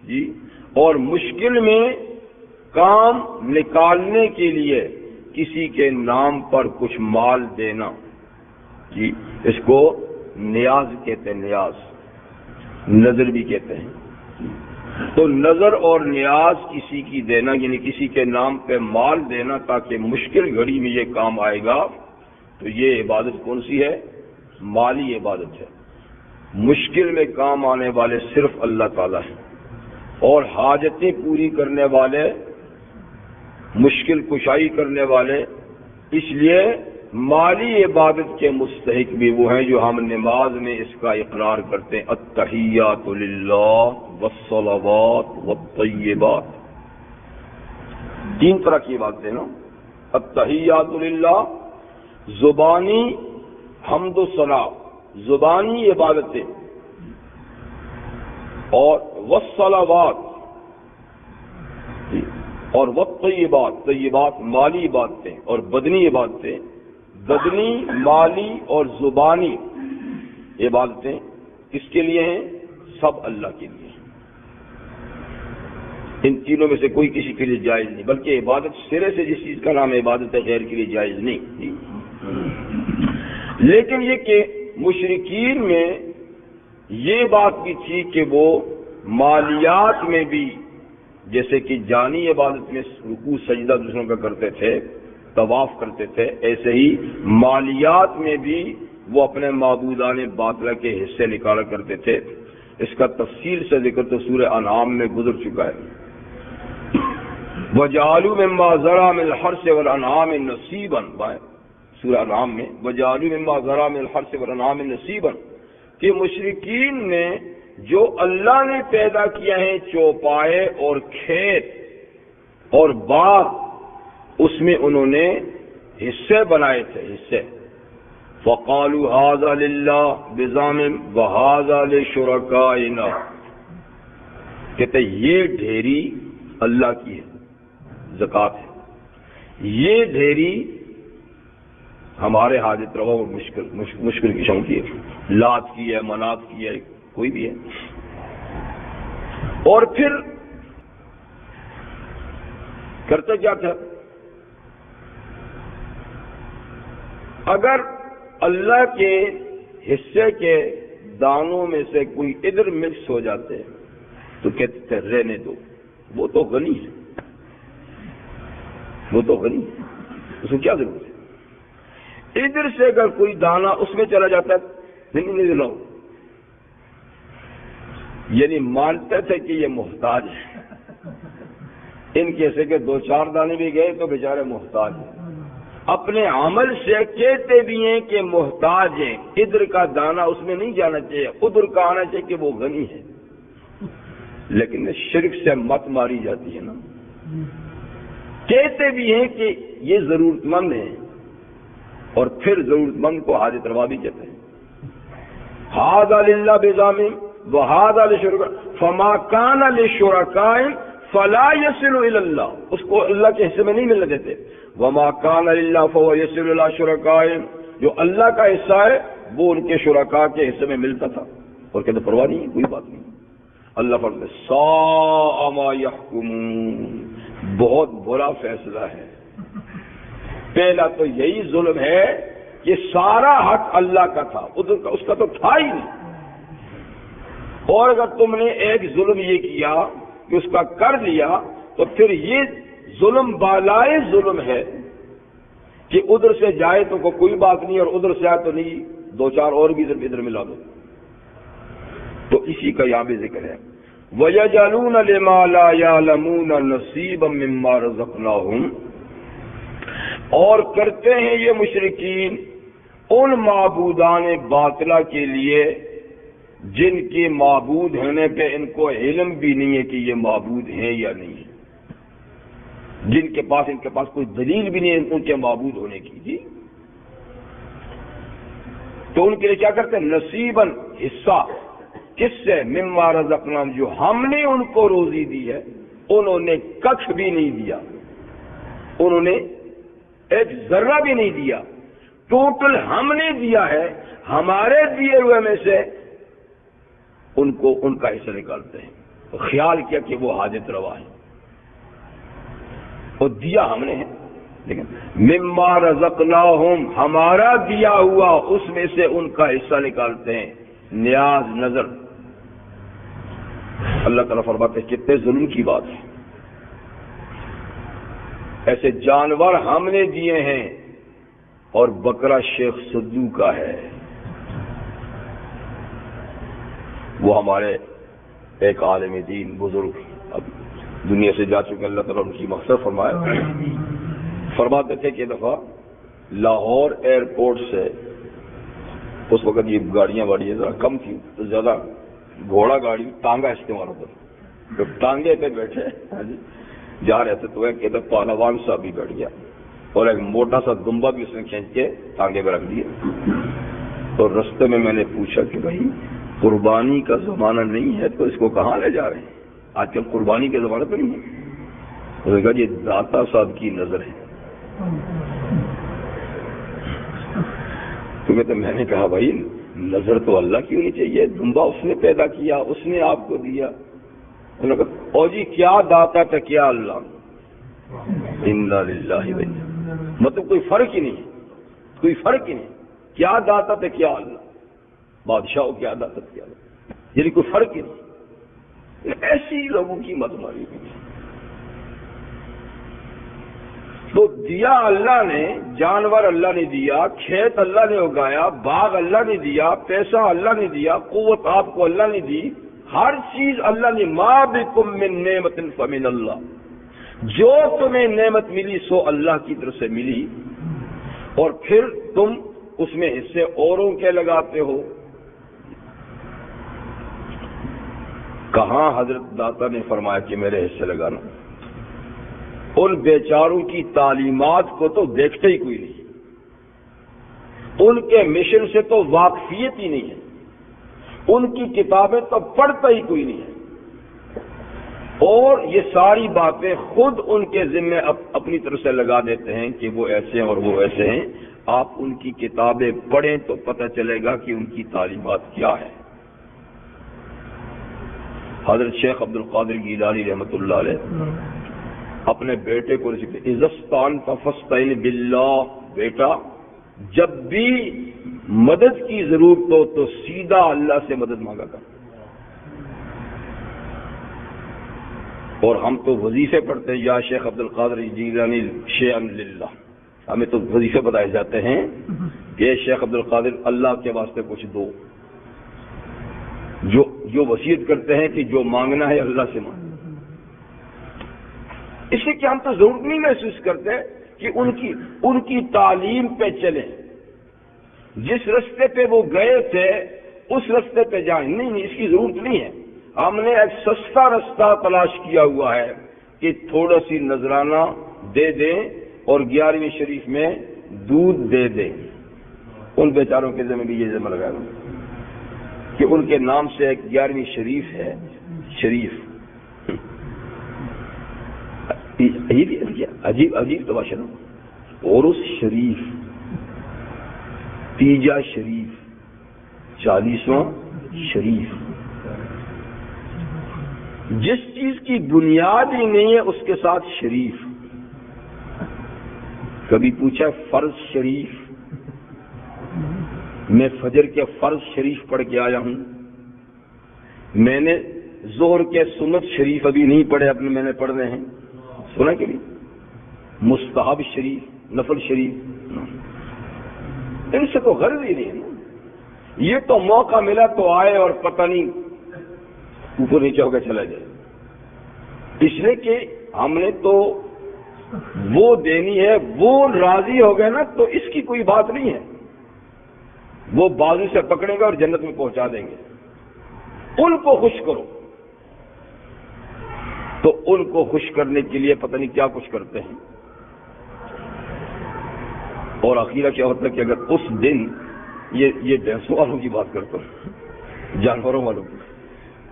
جی، اور مشکل میں کام نکالنے کے لیے کسی کے نام پر کچھ مال دینا، جی، اس کو نیاز کہتے ہیں، نیاز، نظر بھی کہتے ہیں۔ تو نظر اور نیاز کسی کی دینا، یعنی کسی کے نام پہ مال دینا تاکہ مشکل گھڑی میں یہ کام آئے گا، تو یہ عبادت کون سی ہے؟ مالی عبادت ہے۔ مشکل میں کام آنے والے صرف اللہ تعالیٰ ہیں، اور حاجتیں پوری کرنے والے، مشکل کشائی کرنے والے، اس لیے مالی عبادت کے مستحق بھی وہ ہیں جو ہم نماز میں اس کا اقرار کرتے ہیں، التحیات للہ والصلوات والطیبات۔ 3 طرح کی باتیں نا، التحیات للہ، زبانی حمد و ثنا، زبانی عبادتیں، اور والصلوات، اور والطیبات، طیبات مالی عبادتیں، اور بدنی عبادتیں، بدنی، مالی اور زبانی عبادتیں کس کے لیے ہیں؟ سب اللہ کے لیے ہیں۔ ان تینوں میں سے کوئی کسی کے لیے جائز نہیں، بلکہ عبادت سرے سے جس چیز کا نام عبادت ہے غیر کے لیے جائز نہیں۔ لیکن یہ کہ مشرکین میں یہ بات بھی تھی کہ وہ مالیات میں بھی، جیسے کہ جانی عبادت میں رکوع سجدہ دوسروں کا کرتے تھے، طواف کرتے تھے، ایسے ہی مالیات میں بھی وہ اپنے معبودان باطلہ کے حصے نکالا کرتے تھے۔ اس کا تفصیل سے ذکر تو سورہ انعام میں گزر چکا ہے۔ وَجَعَلُوا مِمَّا ذَرَأَ مِنَ الْحَرْثِ وَالْأَنْعَامِ نَصِيبًا، سورہ انعام میں وَجَعَلُوا مِمَّا ذَرَأَ مِنَ الْحَرْثِ وَالْأَنْعَامِ نَصِيبًا، کہ مشرکین نے جو اللہ نے پیدا کیا ہے چوپائے اور کھیت اور باغ، اس میں انہوں نے حصے بنائے تھے، حصے، فقالوا هذا للہ بزعمہم وهذا لشرکائنا، کہتے یہ ڈھیری اللہ کی ہے، زکوٰۃ ہے، یہ ڈھیری ہمارے حاجت روا اور مشکل کشوں کی ہے، لات کی ہے، منات کی ہے، کوئی بھی ہے۔ اور پھر کرتے کیا تھا؟ اگر اللہ کے حصے کے دانوں میں سے کوئی ادھر مکس ہو جاتے تو کہتے تھے رہنے دو، وہ تو غنی ہے، وہ تو غنی ہے، اس کو کیا ضرورت ہے؟ ادھر سے اگر کوئی دانہ اس میں چلا جاتا ہے نہیں لاؤ، یعنی مانتے تھے کہ یہ محتاج ہے، ان کیسے کہ دو چار دانے بھی گئے تو بیچارے محتاج ہیں، اپنے عمل سے کہتے بھی ہیں کہ محتاج ہیں، ادھر کا دانہ اس میں نہیں جانا چاہیے، ادھر کا آنا چاہیے کہ وہ غنی ہے، لیکن شرک سے مت ماری جاتی ہے نا۔ کہتے بھی ہیں کہ یہ ضرورت مند ہے، اور پھر ضرورت مند کو حاجت روا بھی کہتے ہیں۔ ھذا للہ بزعمہم وھذا لشرکائہم فما کان للشرکائہم فلا یصل الی اللہ، اس کو اللہ کے حصے میں نہیں ملنے دیتے۔ وما کان للہ فهو یصل الی شرکائہم، جو اللہ کا حصہ ہے وہ ان کے شرکاء کے حصے میں ملتا تھا، اور کہتے پرواہ نہیں، کوئی بات نہیں۔ اللہ فرماتے ساء ما یحکمون، بہت برا فیصلہ ہے۔ پہلا تو یہی ظلم ہے کہ سارا حق اللہ کا تھا، ادھر کا اس کا تو تھا ہی نہیں، اور اگر تم نے ایک ظلم یہ کیا کہ اس کا کر لیا تو پھر یہ ظلم بالائے ظلم ہے کہ ادھر سے جائے تو کوئی بات نہیں، اور ادھر سے آئے تو نہیں، دو چار اور بھی ادھر ملا دو۔ تو اسی کا یہاں بھی ذکر ہے وَيَجْعَلُونَ لِمَا لَا يَعْلَمُونَ نَصِيبًا مِّمَّا رَزَقْنَاهُمْ، اور کرتے ہیں یہ مشرکین ان معبودان باطلہ کے لیے جن کے معبود ہونے پہ ان کو علم بھی نہیں ہے کہ یہ معبود ہیں یا نہیں ہے، جن کے پاس ان کے پاس کوئی دلیل بھی نہیں ہے ان کے معبود ہونے کی، جی تو ان کے لیے کیا کرتے ہیں؟ نصیباً، حصہ، کس سے؟ مما رزقناہم، جو ہم نے ان کو روزی دی ہے، انہوں نے کچھ بھی نہیں دیا، انہوں نے ایک ذرہ بھی نہیں دیا، ٹوٹل ہم نے دیا ہے، ہمارے دیے ہوئے میں سے ان کو ان کا حصہ نکالتے ہیں، خیال کیا کہ وہ حاجت روا ہے، اور دیا ہم نے ہے، لیکن مما رزقناہم، ہمارا دیا ہوا اس میں سے ان کا حصہ نکالتے ہیں، نیاز نظر۔ اللہ تعالیٰ فرماتے ہیں کتنے ظلم کی بات ہے، ایسے جانور ہم نے دیے ہیں اور بکرا شیخ سدو کا ہے۔ وہ ہمارے ایک عالم دین بزرگ اب دنیا سے جا چکے، اللہ تعالیٰ ان کی مغفرت فرمائے، فرماتے تھے کہ دفعہ لاہور ایئرپورٹ سے، اس وقت یہ گاڑیاں واڑیاں ذرا کم تھی تو زیادہ گھوڑا گاڑی ٹانگا استعمال ہوتا تھا، جب ٹانگے پہ بیٹھے جا رہے تھے تو ایک ادھر پہلوان صاحب بھی بیٹھ گیا اور ایک موٹا سا دمبا بھی اس نے کھینچ کے ٹانگے پہ رکھ دیا، تو رستے میں میں نے پوچھا کہ بھائی قربانی کا زمانہ نہیں ہے تو اس کو کہاں لے جا رہے ہیں؟ آج کل قربانی کے زمانہ تو نہیں ہے۔ اس نے کہا یہ داتا صاحب کی نظر ہے۔ تو میں نے کہا بھائی نظر تو اللہ کی ہونی چاہیے، دمبا اس نے پیدا کیا، اس نے آپ کو دیا۔ انہوں نے کہا او جی کیا داتا تھا کیا اللہ، انا للہ و انا، مطلب کوئی فرق ہی نہیں، کوئی فرق ہی نہیں، کیا داتا تھا کیا اللہ، بادشاہ ہو کیا داتا تھا کیا اللہ، یعنی کوئی فرق ہی نہیں۔ ایسی لوگوں کی مت ماری ہوئی، تو دیا اللہ نے، جانور اللہ نے دیا، کھیت اللہ نے اگایا، باغ اللہ نے دیا، پیسہ اللہ نے دیا، قوت آپ کو اللہ نے دی، ہر چیز اللہ نے، ما بکم من نعمت فمن اللہ، جو تمہیں نعمت ملی سو اللہ کی طرف سے ملی، اور پھر تم اس میں حصے اوروں کے لگاتے ہو۔ کہاں حضرت داتا نے فرمایا کہ میرے حصے لگانا؟ ان بیچاروں کی تعلیمات کو تو دیکھتے ہی کوئی نہیں، ان کے مشن سے تو واقفیت ہی نہیں ہے، ان کی کتابیں تو پڑھتا ہی کوئی نہیں ہے، اور یہ ساری باتیں خود ان کے ذمے اپنی طرف سے لگا دیتے ہیں کہ وہ ایسے ہیں اور وہ ایسے ہیں۔ آپ ان کی کتابیں پڑھیں تو پتہ چلے گا کہ ان کی تعلیمات کیا ہے۔ حضرت شیخ عبد القادر گیلانی رحمۃ اللہ علیہ اپنے بیٹے کو عزستان فاستعن باللہ، بیٹا جب بھی مدد کی ضرورت ہو تو سیدھا اللہ سے مدد مانگا کر۔ اور ہم تو وظیفے پڑھتے ہیں، یا شیخ عبد القادر جیلانی شیئا للہ، ہمیں تو وظیفے بتائے جاتے ہیں کہ شیخ عبد القادر اللہ کے واسطے کچھ دو، جو وصیت کرتے ہیں کہ جو مانگنا ہے اللہ سے مانگنا۔ اس لیے کہ ہم تو ضرورت نہیں محسوس کرتے کہ ان کی تعلیم پہ چلیں، جس رستے پہ وہ گئے تھے اس رستے پہ جائیں، نہیں، اس کی ضرورت نہیں ہے۔ ہم نے ایک سستا رستہ تلاش کیا ہوا ہے کہ تھوڑا سی نذرانہ دے دیں اور 11ویں شریف میں دودھ دے دیں۔ ان بیچاروں کے ذمہ بھی یہ ذمہ لگا کہ ان کے نام سے ایک 11ویں شریف ہے، شریف عجیب تماشا، عرس شریف، تیجا شریف، 40واں شریف۔ جس چیز کی بنیاد ہی نہیں ہے اس کے ساتھ شریف۔ کبھی پوچھا فرض شریف، میں فجر کے فرض شریف پڑھ کے آیا ہوں، میں نے ظہر کے سنت شریف ابھی نہیں پڑھے، اپنے میں نے پڑھنے ہیں، سنا کہ نہیں؟ مستحب شریف، نفل شریف، ان سے تو غرض ہی نہیں ہے نا۔ یہ تو موقع ملا تو آئے اور پتہ نہیں اوپر نیچے ہو کے چلا جائے، اس لیے کہ ہم نے تو وہ دینی ہے، وہ راضی ہو گئے نا تو اس کی کوئی بات نہیں ہے، وہ بازو سے پکڑیں گے اور جنت میں پہنچا دیں گے۔ ان کو خوش کرو، تو ان کو خوش کرنے کے لیے پتہ نہیں کیا کچھ کرتے ہیں، اور اخیرہ کیا ہوتا ہے کہ اگر اس دن یہ بھینسوں والوں کی بات کرتا ہوں، جانوروں والوں کی،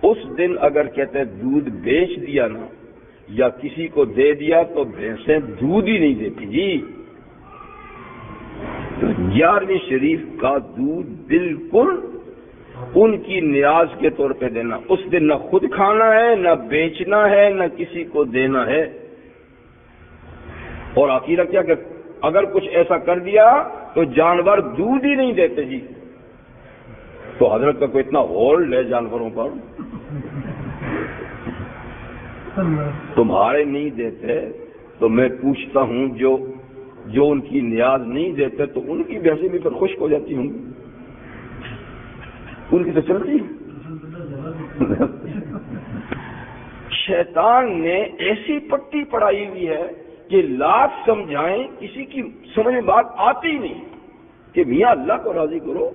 اس دن اگر کہتے ہیں دودھ بیچ دیا نا یا کسی کو دے دیا تو بھینسیں دودھ ہی نہیں دیتی جی۔ 11ویں شریف کا دودھ بالکل ان کی نیاز کے طور پہ دینا، اس دن نہ خود کھانا ہے، نہ بیچنا ہے، نہ کسی کو دینا ہے۔ اور آخرہ کیا کہ اگر کچھ ایسا کر دیا تو جانور دودھ ہی نہیں دیتے جی۔ تو حضرت کا کوئی اتنا ہولڈ ہے جانوروں پر، تمہارے نہیں دیتے تو میں پوچھتا ہوں جو ان کی نیاز نہیں دیتے تو ان کی بھینسیں بھی پھر خشک ہو جاتی ہوں گی، ان کی تو چلتی۔ شیطان نے ایسی پٹی پڑھائی ہوئی ہے کہ لاکھ سمجھائیں کسی کی سمجھ میں بات آتی ہی نہیں کہ میاں اللہ کو راضی کرو۔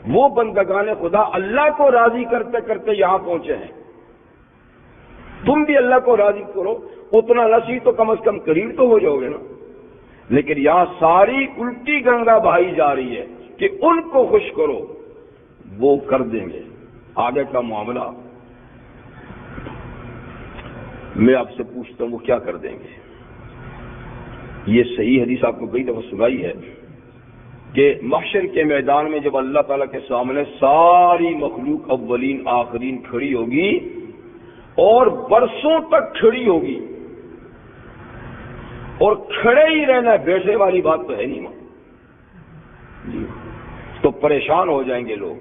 وہ بندگان خدا اللہ کو راضی کرتے کرتے یہاں پہنچے ہیں، تم بھی اللہ کو راضی کرو، اتنا نصیب تو کم از کم قریب تو ہو جاؤ گے نا۔ لیکن یہاں ساری الٹی گنگا بہائی جا رہی ہے کہ ان کو خوش کرو، وہ کر دیں گے۔ آگے کا معاملہ میں آپ سے پوچھتا ہوں وہ کیا کر دیں گے؟ یہ صحیح حدیث آپ کو کئی دفعہ سنائی ہے کہ محشر کے میدان میں جب اللہ تعالیٰ کے سامنے ساری مخلوق اولین آخرین کھڑی ہوگی اور برسوں تک کھڑی ہوگی، اور کھڑے ہی رہنا، بیٹھنے والی بات تو ہے نہیں ماں جی، تو پریشان ہو جائیں گے لوگ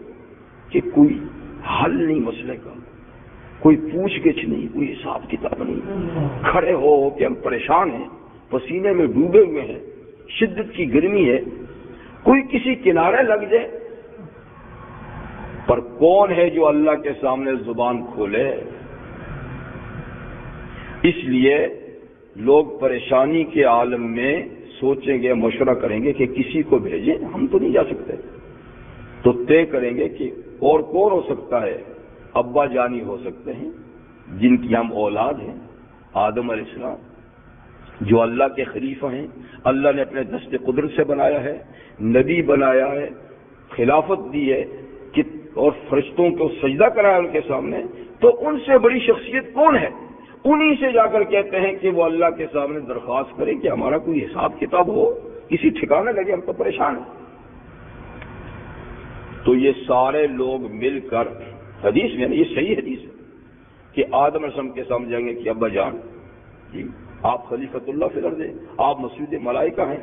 کہ کوئی حل نہیں مسئلے کا، کوئی پوچھ گچھ نہیں، کوئی حساب کتاب نہیں، کھڑے ہو کہ ہم پریشان ہیں، پسینے میں ڈوبے ہوئے ہیں، شدت کی گرمی ہے، کوئی کسی کنارے لگ جائے۔ پر کون ہے جو اللہ کے سامنے زبان کھولے؟ اس لیے لوگ پریشانی کے عالم میں سوچیں گے، مشورہ کریں گے کہ کسی کو بھیجیں، ہم تو نہیں جا سکتے، تو طے کریں گے کہ اور کون ہو سکتا ہے؟ ابا جانی ہو سکتے ہیں جن کی ہم اولاد ہیں، آدم علیہ السلام، جو اللہ کے خلیفہ ہیں، اللہ نے اپنے دست قدرت سے بنایا ہے، نبی بنایا ہے، خلافت دی ہے کہ اور فرشتوں کو سجدہ کرایا ان کے سامنے، تو ان سے بڑی شخصیت کون ہے؟ انہی سے جا کر کہتے ہیں کہ وہ اللہ کے سامنے درخواست کریں کہ ہمارا کوئی حساب کتاب ہو، کسی ٹھکانے لگے، ہم تو پریشان ہیں۔ تو یہ سارے لوگ مل کر، حدیث میں یہ صحیح حدیث ہے کہ آدم علیہ السلام کے سامنے جائیں گے کہ ابا جان جی آپ خلیفۃ اللہ فی الارض ہیں، آپ مسجود ملائکہ ہیں،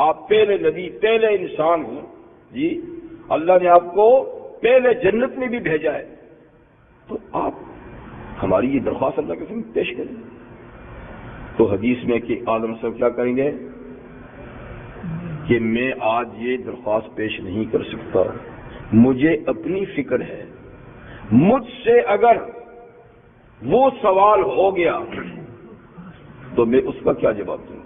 آپ پہلے نبی پہلے انسان ہیں جی، اللہ نے آپ کو پہلے جنت میں بھی بھیجا ہے، تو آپ ہماری یہ درخواست اللہ کے سامنے پیش کریں۔ تو حدیث میں کہ آدم علیہ السلام کیا کریں گے کہ میں آج یہ درخواست پیش نہیں کر سکتا، مجھے اپنی فکر ہے، مجھ سے اگر وہ سوال ہو گیا تو میں اس کا کیا جواب دوں گا؟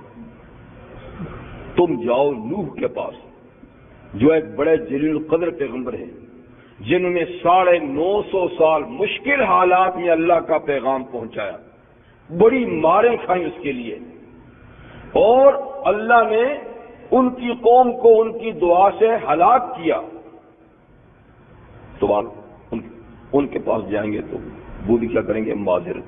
تم جاؤ نوح کے پاس جو ایک بڑے جلیل القدر پیغمبر ہیں، جنہوں نے 950 سال مشکل حالات میں اللہ کا پیغام پہنچایا، بڑی ماریں کھائیں اس کے لیے، اور اللہ نے ان کی قوم کو ان کی دعا سے ہلاک کیا۔ تو آپ ان کے پاس جائیں گے تو وہ بھی کیا کریں گے؟ معذرت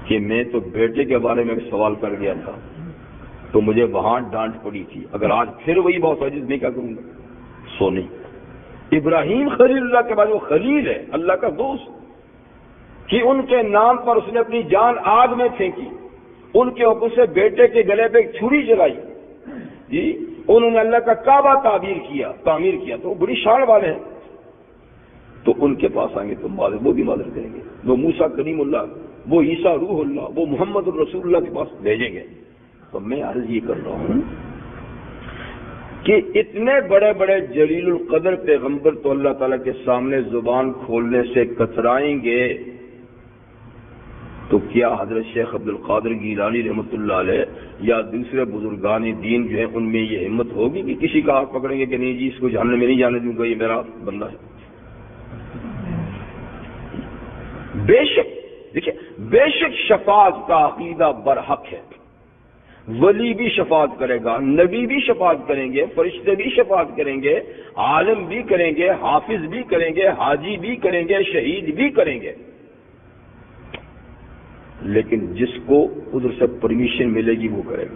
کہ میں تو بیٹے کے بارے میں سوال کر گیا تھا تو مجھے وہاں ڈانٹ پڑی تھی، اگر آج پھر وہی بہت عجیب میں کیا کروں گا؟ سو نہیں۔ ابراہیم خلیل اللہ کے بعد وہ خلیل ہے، اللہ کا دوست، کہ ان کے نام پر اس نے اپنی جان آگ میں پھینکی، ان کے حکم سے بیٹے کے گلے پہ ایک چھری چلائی جی، انہوں نے اللہ کا کعبہ تعمیر کیا، تو وہ بڑی شان والے ہیں۔ تو ان کے پاس آئیں گے تو وہ بھی معذرت کریں گے، وہ موسیٰ کلیم اللہ، وہ عیسیٰ روح اللہ، وہ محمد الرسول اللہ کے پاس بھیجیں گے۔ تو میں عرض یہ کر رہا ہوں کہ اتنے بڑے بڑے جلیل القدر پیغمبر تو اللہ تعالیٰ کے سامنے زبان کھولنے سے کترائیں گے، تو کیا حضرت شیخ عبد القادر گیلانی رحمۃ اللہ علیہ یا دوسرے بزرگان دین جو ہیں ان میں یہ ہمت ہوگی کہ کسی کا ہاتھ پکڑیں گے کہ نہیں جی اس کو جہنم میں نہیں جانے دوں گا، یہ میرا بندہ ہے؟ بے شک دیکھیں، بے شک شفاعت کا عقیدہ برحق ہے، ولی بھی شفاعت کرے گا، نبی بھی شفاعت کریں گے، فرشتے بھی شفاعت کریں گے، عالم بھی کریں گے، حافظ بھی کریں گے، حاجی بھی کریں گے، شہید بھی کریں گے، لیکن جس کو ادھر سے پرمیشن ملے گی وہ کرے گا۔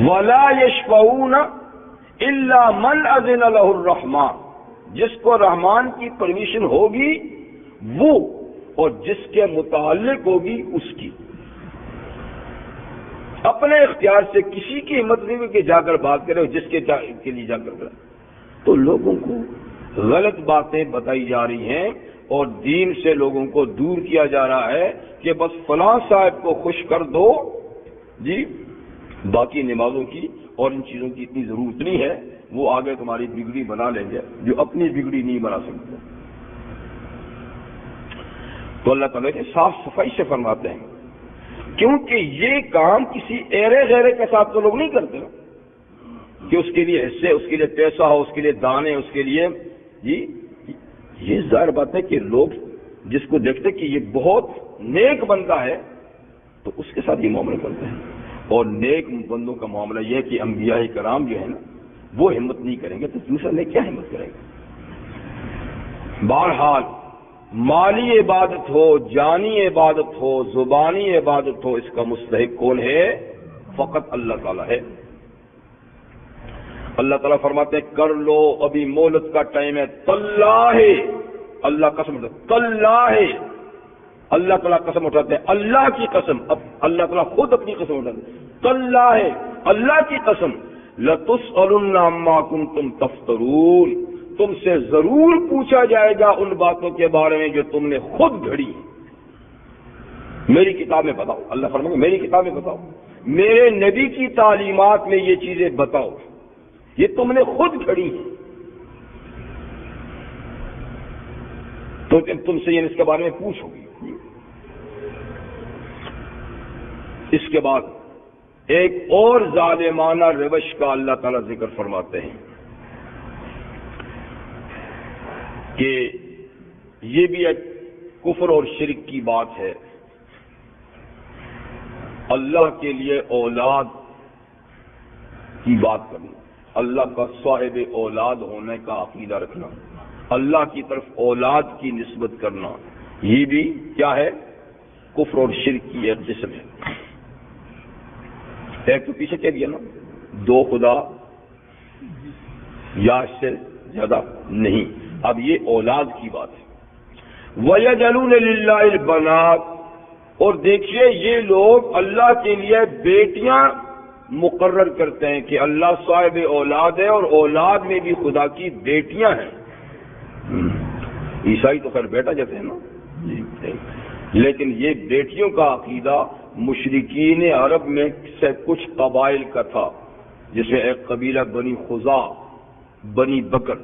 وَلَا يَشْفَعُونَ إِلَّا مَنْ أَذِنَ لَهُ الرَّحْمَٰنُ، جس کو رحمان کی پرمیشن ہوگی وہ، اور جس کے متعلق ہوگی اس کی، اپنے اختیار سے کسی کی ہمت نہیں ہوئی کہ جا کر بات کرے، جس کے لیے جا کر کرے۔ تو لوگوں کو غلط باتیں بتائی جا رہی ہیں اور دین سے لوگوں کو دور کیا جا رہا ہے کہ بس فلاں صاحب کو خوش کر دو جی، باقی نمازوں کی اور ان چیزوں کی اتنی ضرورت نہیں ہے، وہ آگے تمہاری بگڑی بنا لیں گے جو اپنی بگڑی نہیں بنا سکتے۔ تو اللہ تعالیٰ کے صاف صفائی سے فرماتے ہیں، کیونکہ یہ کام کسی ایرے غیرے کے ساتھ تو لوگ نہیں کرتے کہ اس کے لیے حصے، اس کے لیے پیسہ ہو، اس کے لیے دانے، اس کے لیے جی، یہ ظاہر بات ہے کہ لوگ جس کو دیکھتے کہ یہ بہت نیک بندہ ہے تو اس کے ساتھ یہ معاملہ کرتے ہیں، اور نیک بندوں کا معاملہ یہ ہے کہ انبیاء کرام جو ہے نا وہ ہمت نہیں کریں گے تو دوسرا نے کیا ہمت کرے گا۔ بہرحال مالی عبادت ہو، جانی عبادت ہو، زبانی عبادت ہو، اس کا مستحق کون ہے؟ فقط اللہ تعالیٰ ہے۔ اللہ تعالیٰ فرماتے ہیں کر لو، ابھی مہلت کا ٹائم ہے، تاللہ، اللہ قسم اٹھاتے، تاللہ، اللہ تعالیٰ قسم اٹھاتے ہیں، اللہ کی قسم، اب اللہ تعالیٰ خود اپنی قسم اٹھاتے ہیں، تاللہ، اللہ کی قسم، لَتُسْأَلُنَّ عَمَّا كُنتُمْ تَفْتَرُونَ، تم سے ضرور پوچھا جائے گا ان باتوں کے بارے میں جو تم نے خود گھڑی۔ میری کتاب میں بتاؤ، اللہ فرمائے گا میری کتاب میں بتاؤ، میرے نبی کی تعلیمات میں یہ چیزیں بتاؤ، یہ تم نے خود گھڑی ہیں، تو تم سے اس کے بارے میں پوچھو گی۔ اس کے بعد ایک اور ظالمانہ روش کا اللہ تعالیٰ ذکر فرماتے ہیں کہ یہ بھی ایک کفر اور شرک کی بات ہے اللہ کے لیے اولاد کی بات کرنا، اللہ کا صاحب اولاد ہونے کا عقیدہ رکھنا، اللہ کی طرف اولاد کی نسبت کرنا، یہ بھی کیا ہے؟ کفر اور شرک کی ایک قسم ہے۔ ایک تو پیچھے کہہ دیا نا، دو خدا یا اس سے زیادہ نہیں، اب یہ اولاد کی بات ہے۔ وَيَجْعَلُونَ لِلَّهِ الْبَنَاتِ، اور دیکھیے یہ لوگ اللہ کے لیے بیٹیاں مقرر کرتے ہیں کہ اللہ صاحب اولاد ہے اور اولاد میں بھی خدا کی بیٹیاں ہیں۔ عیسائی تو خیر بیٹا کہتے ہیں نا، لیکن یہ بیٹیوں کا عقیدہ مشرکین عرب میں سے کچھ قبائل کا تھا، جس میں ایک قبیلہ بنی خزاع، بنی بکر،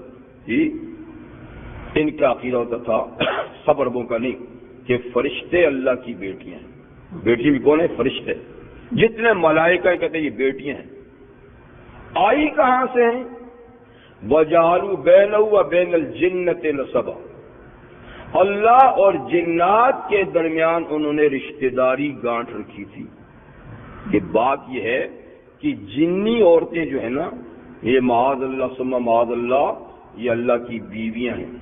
ان کا عقیدہ ہوتا تھا، سب عربوں کا نہیں، کہ فرشتے اللہ کی بیٹیاں ہیں۔ بیٹی بھی کون ہے؟ فرشتے۔ جتنے ملائکہ کہتے ہیں یہ بیٹیاں ہیں۔ آئی کہاں سے ہیں؟ وَجَعَلُوا بَيْنَهُ وَبَيْنَ الْجِنَّةِ نَسَبًا، اللہ اور جنات کے درمیان انہوں نے رشتہ داری گانٹھ رکھی تھی۔ یہ بات یہ ہے کہ جنی عورتیں جو ہیں نا، یہ معاذ اللہ ثم معاذ اللہ، یہ اللہ کی بیویاں ہیں،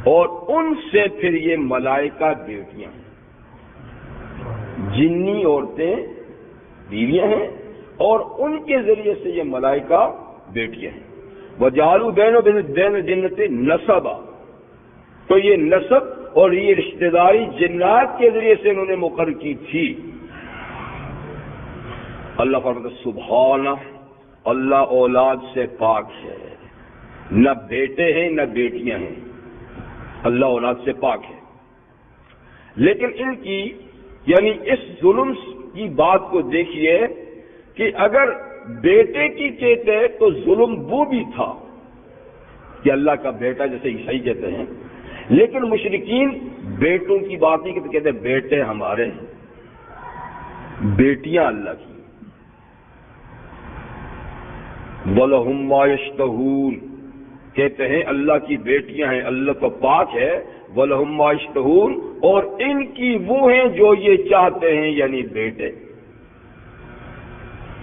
اور ان سے پھر یہ ملائکہ بیٹیاں ہیں۔ جنی عورتیں بیویاں ہیں اور ان کے ذریعے سے یہ ملائکہ بیٹیاں ہیں۔ وَجَعَلُوا بَيْنَ الْجِنَّةِ نَسَبًا، تو یہ نسب اور یہ رشتہ داری جنات کے ذریعے سے انہوں نے مقرر کی تھی۔ اللہ فرماتا ہے سبحانہ، اللہ اولاد سے پاک ہے، نہ بیٹے ہیں نہ بیٹیاں ہیں، اللہ اولاد سے پاک ہے۔ لیکن ان کی یعنی اس ظلم کی بات کو دیکھیے کہ اگر بیٹے کی کہتے تو ظلم وہ بھی تھا کہ اللہ کا بیٹا، جیسے عیسائی کہتے ہیں، لیکن مشرکین بیٹوں کی بات نہیں کرتے، کہتے بیٹے ہمارے ہیں، بیٹیاں اللہ کی۔ وَلَهُم مَّا يَشْتَهُونَ، کہتے ہیں اللہ کی بیٹیاں ہیں، اللہ تو پاک ہے۔ وَلَهُم مَّا يَشْتَهُونَ، اور ان کی وہ ہیں جو یہ چاہتے ہیں، یعنی بیٹے۔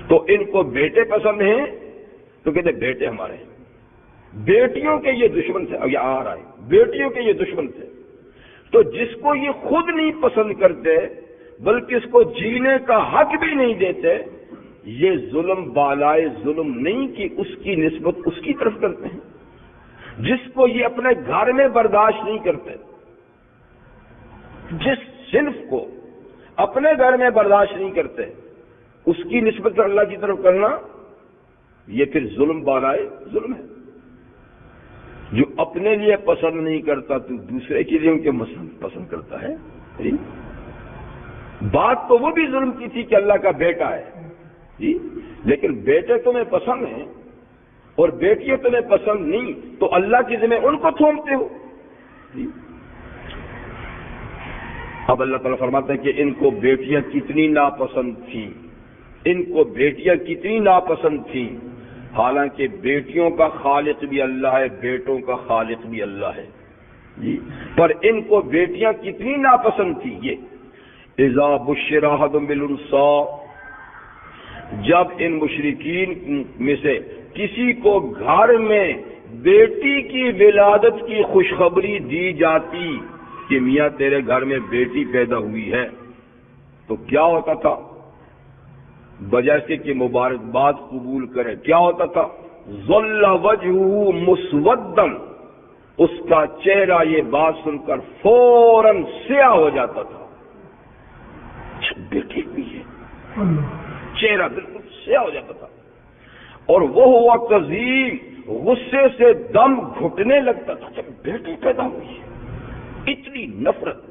تو ان کو بیٹے پسند ہیں تو کہتے بیٹے ہمارے ہیں، بیٹیوں کے یہ دشمن تھے، اب یہ آ رہا ہے، بیٹیوں کے یہ دشمن تھے۔ تو جس کو یہ خود نہیں پسند کرتے بلکہ اس کو جینے کا حق بھی نہیں دیتے، یہ ظلم بالائے ظلم نہیں کہ اس کی نسبت اس کی طرف کرتے ہیں۔ جس کو یہ اپنے گھر میں برداشت نہیں کرتے، جس صنف کو اپنے گھر میں برداشت نہیں کرتے، اس کی نسبت اللہ کی طرف کرنا، یہ پھر ظلم بالائے ظلم ہے۔ جو اپنے لیے پسند نہیں کرتا تو دوسرے کے لیے ان کے پسند کرتا ہے۔ بات تو وہ بھی ظلم کی تھی کہ اللہ کا بیٹا ہے، لیکن بیٹے تمہیں پسند ہیں اور بیٹیاں تمہیں پسند نہیں، تو اللہ کی ذمہ ان کو تھومتے ہو۔ اب اللہ تعالیٰ فرماتا ہے کہ ان کو بیٹیاں کتنی ناپسند تھیں، ان کو بیٹیاں کتنی ناپسند تھیں، حالانکہ بیٹیوں کا خالق بھی اللہ ہے، بیٹوں کا خالق بھی اللہ ہے، پر ان کو بیٹیاں کتنی ناپسند تھیں۔ یہ اذا بشر احدهم بالانثى، جب ان مشرکین میں سے کسی کو گھر میں بیٹی کی ولادت کی خوشخبری دی جاتی کہ میاں تیرے گھر میں بیٹی پیدا ہوئی ہے، تو کیا ہوتا تھا؟ بجائے سے کہ مبارکباد قبول کرے، کیا ہوتا تھا؟ ظل وجہہ مسودا، اس کا چہرہ یہ بات سن کر فوراً سیاہ ہو جاتا تھا۔ بیٹی ہوئی ہے، چہرہ بالکل سیاہ ہو جاتا تھا، اور وہ ہوا کظیم، غصے سے دم گھٹنے لگتا تھا جب بیٹی پیدا ہوئی ہے، اتنی نفرت،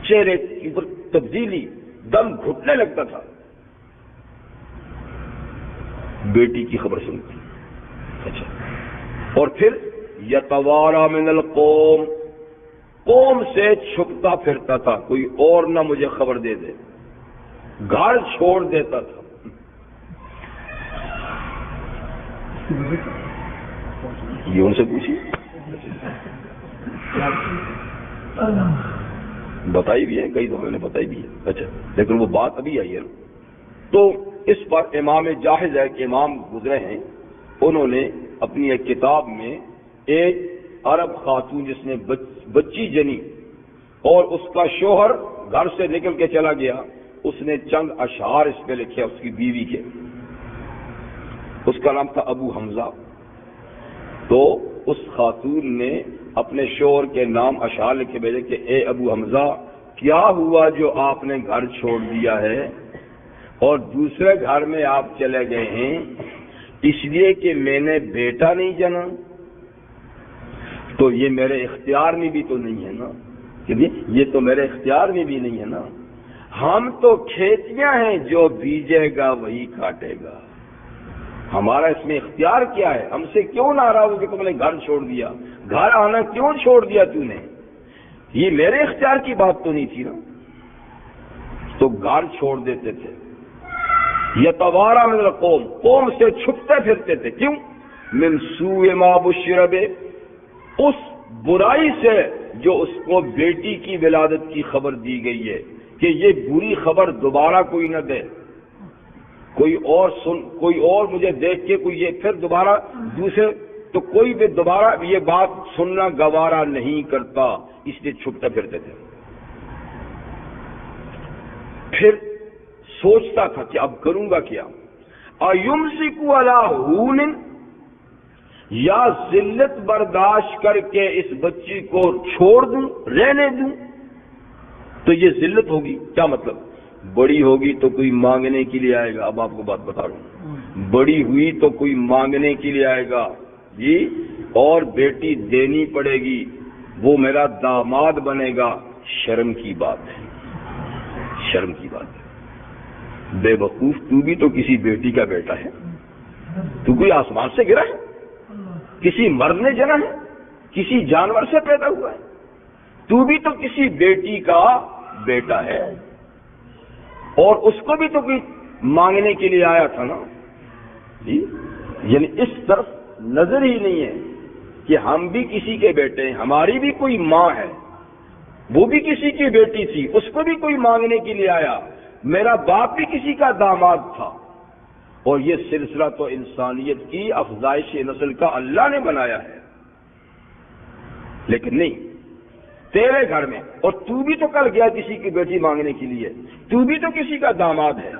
چہرے کی تبدیلی، دم گھٹنے لگتا تھا بیٹی کی خبر سنتی۔ اچھا، اور پھر یتوارا من القوم، قوم سے چھپتا پھرتا تھا، کوئی اور نہ مجھے خبر دے دے، گھر چھوڑ دیتا تھا۔ یہ ان سے پوچھی، بتائی بھی ہے, کئی دفعہ میں نے بتائی بھی ہے. اچھا, لیکن وہ بات ابھی آئی ہے. تو اس پر امام جاحظ ہے کہ امام گزرے ہیں, انہوں نے اپنی ایک کتاب میں ایک عرب خاتون جس نے بچی جنی اور اس کا شوہر گھر سے نکل کے چلا گیا, اس نے چند اشعار اس پہ لکھے اس کی بیوی کے. اس کا نام تھا ابو حمزہ. تو اس خاتون نے اپنے شوہر کے نام اشعار لکھے بھیجے کہ اے ابو حمزہ, کیا ہوا جو آپ نے گھر چھوڑ دیا ہے اور دوسرے گھر میں آپ چلے گئے ہیں, اس لیے کہ میں نے بیٹا نہیں جنا, تو یہ میرے اختیار میں بھی تو نہیں ہے نا, یہ تو میرے اختیار میں بھی نہیں ہے نا. ہم تو کھیتیاں ہیں, جو بیجے گا وہی کاٹے گا, ہمارا اس میں اختیار کیا ہے؟ ہم سے کیوں ناراض ہو کہ تم نے گھر چھوڑ دیا, گھر آنا کیوں چھوڑ دیا تو نے؟ یہ میرے اختیار کی بات تو نہیں تھی نا. تو گھر چھوڑ دیتے تھے. یتوارا من القوم, قوم سے چھپتے پھرتے تھے. کیوں؟ من سوء ما بشر بہ, اس برائی سے جو اس کو بیٹی کی ولادت کی خبر دی گئی ہے کہ یہ بری خبر دوبارہ کوئی نہ دے, کوئی اور مجھے دیکھ کے کوئی یہ پھر دوبارہ دوسرے, تو کوئی بھی دوبارہ یہ بات سننا گوارا نہیں کرتا, اس لیے چھپتے پھرتے تھے. پھر سوچتا تھا کہ اب کروں گا کیا. ایمسک علی ہون, یا ذلت برداشت کر کے اس بچی کو چھوڑ دوں, رہنے دوں, تو یہ ذلت ہوگی. کیا مطلب؟ بڑی ہوگی تو کوئی مانگنے کے لیے آئے گا. اب آپ کو بات بتا رہا ہوں, بڑی ہوئی تو کوئی مانگنے کے لیے آئے گا جی, اور بیٹی دینی پڑے گی, وہ میرا داماد بنے گا. شرم کی بات ہے, شرم کی بات ہے. بے وقوف, تو بھی تو کسی بیٹی کا بیٹا ہے, تو کوئی آسمان سے گرا ہے, کسی مرد نے جنا ہے, کسی جانور سے پیدا ہوا ہے, تو بھی تو کسی بیٹی کا بیٹا ہے, اور اس کو بھی تو کوئی مانگنے کے لیے آیا تھا نا جی. یعنی اس طرف نظر ہی نہیں ہے کہ ہم بھی کسی کے بیٹے ہیں, ہماری بھی کوئی ماں ہے, وہ بھی کسی کی بیٹی تھی, اس کو بھی کوئی مانگنے کے لیے آیا, میرا باپ بھی کسی کا داماد تھا. اور یہ سلسلہ تو انسانیت کی افزائش نسل کا اللہ نے بنایا ہے. لیکن نہیں, تیرے گھر میں, اور تو بھی تو کل گیا کسی کی بیٹی مانگنے کے لیے, تو بھی تو کسی کا داماد ہے.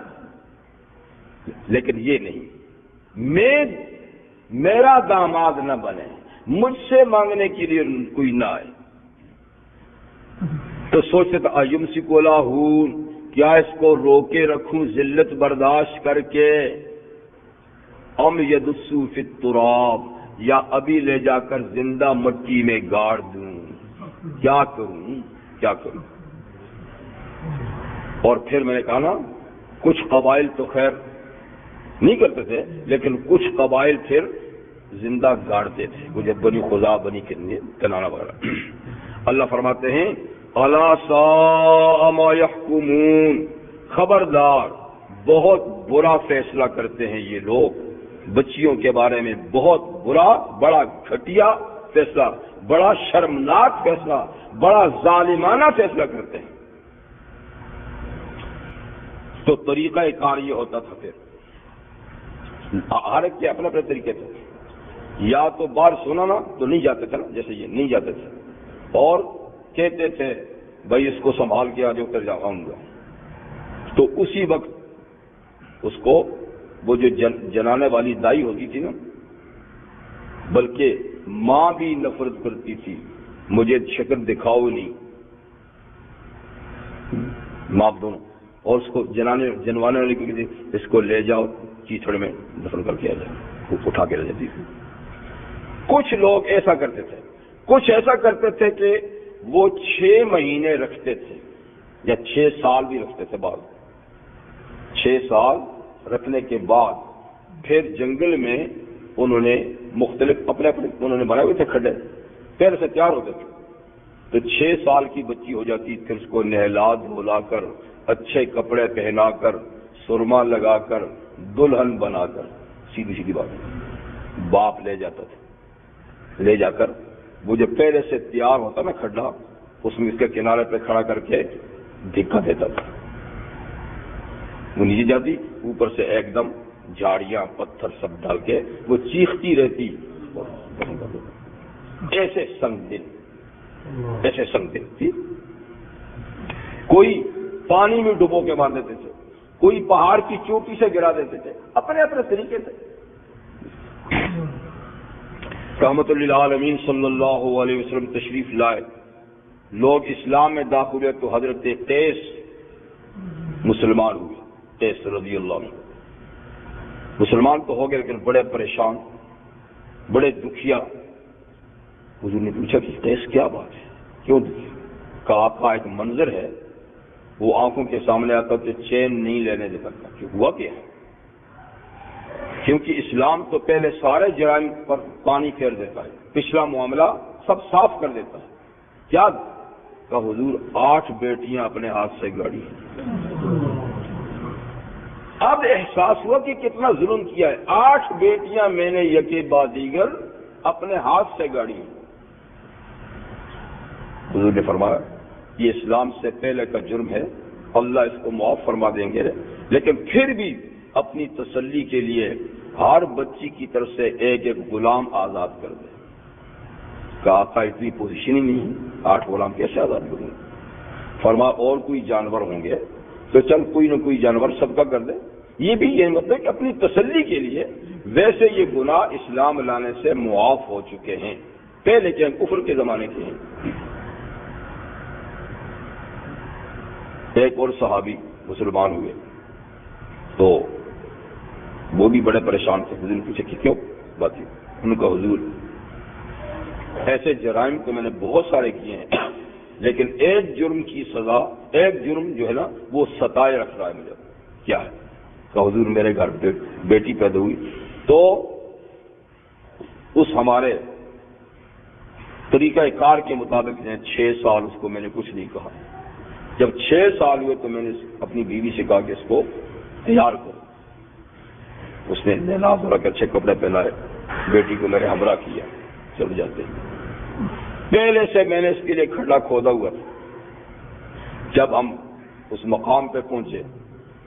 لیکن یہ نہیں, میرا داماد نہ بنے, مجھ سے مانگنے کے لیے کوئی نہ آئے. تو سوچتے تھا ایمسک علی ہون, کیا اس کو روکے رکھوں ذلت برداشت کر کے, ام یدسو فی التراب, یا ابھی لے جا کر زندہ مٹی میں گاڑ دوں. کیا کروں, کیا کروں. اور پھر میں نے کہا نا, کچھ قبائل تو خیر نہیں کرتے تھے, لیکن کچھ قبائل پھر زندہ گاڑتے تھے, مجھے بنی خزا, بنی کنانہ وغیرہ. اللہ فرماتے ہیں الا ساء ما یحکمون, خبردار بہت برا فیصلہ کرتے ہیں یہ لوگ بچیوں کے بارے میں, بہت برا, بڑا گھٹیا فیصلہ, بڑا شرمناک فیصلہ, بڑا ظالمانہ فیصلہ کرتے ہیں. تو طریقہ کار یہ ہوتا تھا, پھر ہر ایک کے اپنے اپنے طریقے تھے. یا تو بار سنا نا تو نہیں جاتے تھے نا, جیسے یہ نہیں جاتے تھے, اور کہتے تھے بھائی اس کو سنبھال کے آج اتر جاؤں گا, تو اسی وقت اس کو وہ جو جنانے والی دائی ہوتی تھی نا, بلکہ ماں بھی نفرت کرتی تھی, مجھے شکل دکھاؤ نہیں, ماں دونوں, اور اس کو جنوانے والے کو اس کو لے جاؤ کیچڑ میں دفن کر کے آ جاؤ, وہ اٹھا کے لے جاتی تھی. کچھ لوگ ایسا کرتے تھے, کچھ ایسا کرتے تھے کہ وہ 6 مہینے رکھتے تھے, یا 6 سال بھی رکھتے تھے. بعد 6 سال رکھنے کے بعد پھر جنگل میں انہوں نے مختلف اپنے انہوں نے بنائے ہوئے تھے کھڈے, پہلے سے تیار ہوتے تھے. تو 6 سال کی بچی ہو جاتی, پھر اس کو نہلا دھلا کر, اچھے کپڑے پہنا کر, سرما لگا کر, دلہن بنا کر, سیدھی سیدھی بات, باپ لے جاتا تھا. لے جا کر وہ جو پہلے سے تیار ہوتا نا کھڈا, اس میں اس کے کنارے پہ کھڑا کر کے دھکا دیتا تھا. وہ نیچے جاتی، اوپر سے ایک دم جھاڑیاں پتھر سب ڈال کے وہ چیختی رہتی. ایسے سنگ دل تھی. کوئی پانی میں ڈبو کے مار دیتے تھے، کوئی پہاڑ کی چوٹی سے گرا دیتے تھے، اپنے اپنے طریقے سے. رحمت للعالمین صلی اللہ علیہ وسلم تشریف لائے، لوگ اسلام میں داخل ہوئے تو حضرت قیس مسلمان ہوئے. قیس رضی اللہ عنہ مسلمان تو ہو گئے لیکن بڑے پریشان، بڑے دکھیا. حضور نے پوچھا کہ قیس کیا بات ہے، کیوں دکھیا؟ کہا کا ایک منظر ہے وہ آنکھوں کے سامنے آتا تو چین نہیں لینے دیتا. کہ ہوا کیا ہے؟ کیونکہ اسلام تو پہلے سارے جرائم پر پانی پھیر دیتا ہے، پچھلا معاملہ سب صاف کر دیتا ہے. کیا کہ حضور 8 بیٹیاں اپنے ہاتھ سے گاڑی. اب احساس ہوا کہ کتنا ظلم کیا ہے. 8 بیٹیاں میں نے یکے بعد دیگر اپنے ہاتھ سے گاڑی. حضور نے فرمایا یہ اسلام سے پہلے کا جرم ہے، اللہ اس کو معاف فرما دیں گے، لیکن پھر بھی اپنی تسلی کے لیے ہر بچی کی طرف سے ایک ایک غلام آزاد کر دے. کہا آقا اتنی پوزیشن ہی نہیں، 8 غلام کیسے آزاد کروں؟ فرما اور کوئی جانور ہوں گے تو چل کوئی نہ کوئی جانور سب کا کر دے. یہ بھی یہ مطلب کہ اپنی تسلی کے لیے. ویسے یہ گناہ اسلام لانے سے معاف ہو چکے ہیں، پہلے کے کفر کے زمانے کے ہیں. ایک اور صحابی مسلمان ہوئے تو وہ بھی بڑے پریشان تھے. حضور نے پوچھا کہ کیوں بات ہے؟ ان کا حضور ایسے جرائم تو میں نے بہت سارے کیے ہیں لیکن ایک جرم کی سزا، ایک جرم جو ہے نا وہ ستائے رکھ رہا ہے مجھے. کیا ہے؟ کہ حضور میرے گھر بیٹی پیدا ہوئی تو اس ہمارے طریقہ کار کے مطابق 6 سال اس کو میں نے کچھ نہیں کہا. جب 6 سال ہوئے تو میں نے اپنی بیوی سے کہا کہ اس کو تیار کرو. اس نے ناز ہو رہا کہ اچھے کپڑے پہنائے، بیٹی کو میرے ہمراہ کیا، چل جاتے. پہلے سے میں نے اس کے لیے کھڈا کھودا ہوا تھا. جب ہم اس مقام پہ پہنچے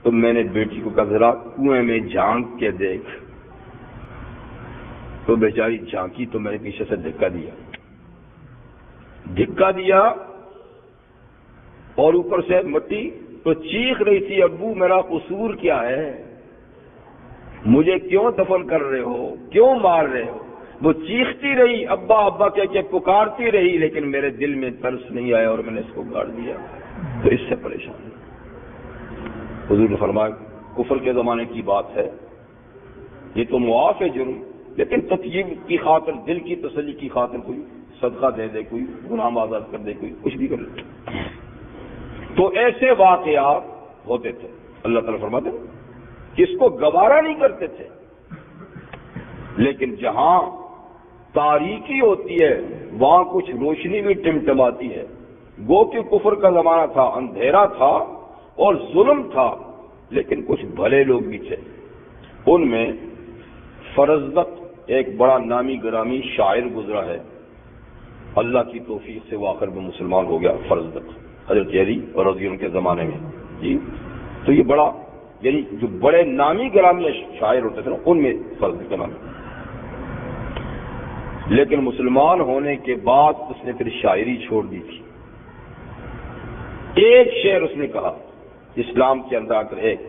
تو میں نے بیٹی کو کہا ذرا کنویں میں جھانک کے دیکھ. تو بیچاری جھانکی تو میں نے پیچھے سے دھکا دیا اور اوپر سے مٹی تو چیخ رہی تھی ابو میرا قصور کیا ہے، مجھے کیوں دفن کر رہے ہو، کیوں مار رہے ہو؟ وہ چیختی رہی ابا ابا کہہ کے پکارتی رہی لیکن میرے دل میں ترس نہیں آیا اور میں نے اس کو گاڑ دیا. تو اس سے پریشان ہوں. حضور نے فرمایا کفر کے زمانے کی بات ہے، یہ تو معاف ہے جرم، لیکن تطیب کی خاطر، دل کی تسلی کی خاطر کوئی صدقہ دے دے، کوئی غلام آزاد کر دے، کوئی کچھ بھی کر دے. تو ایسے واقعات ہوتے تھے. اللہ تعالیٰ فرماتے کہ اس کو گوارا نہیں کرتے تھے. لیکن جہاں تاریکی ہوتی ہے وہاں کچھ روشنی بھی ٹمٹماتی ہے. گو کہ کفر کا زمانہ تھا، اندھیرا تھا اور ظلم تھا، لیکن کچھ بھلے لوگ بھی تھے. ان میں فرزدق ایک بڑا نامی گرامی شاعر گزرا ہے، اللہ کی توفیق سے وہ آخر میں مسلمان ہو گیا. فرزدق حضرت علی اور رضی اللہ کے زمانے میں جی. تو یہ بڑا یعنی جو بڑے نامی گرامی شاعر ہوتے تھے نا ان میں فرزدق کا نام. لیکن مسلمان ہونے کے بعد اس نے پھر شاعری چھوڑ دی تھی. ایک شعر اس نے کہا اسلام کے اندر آ کر. ایک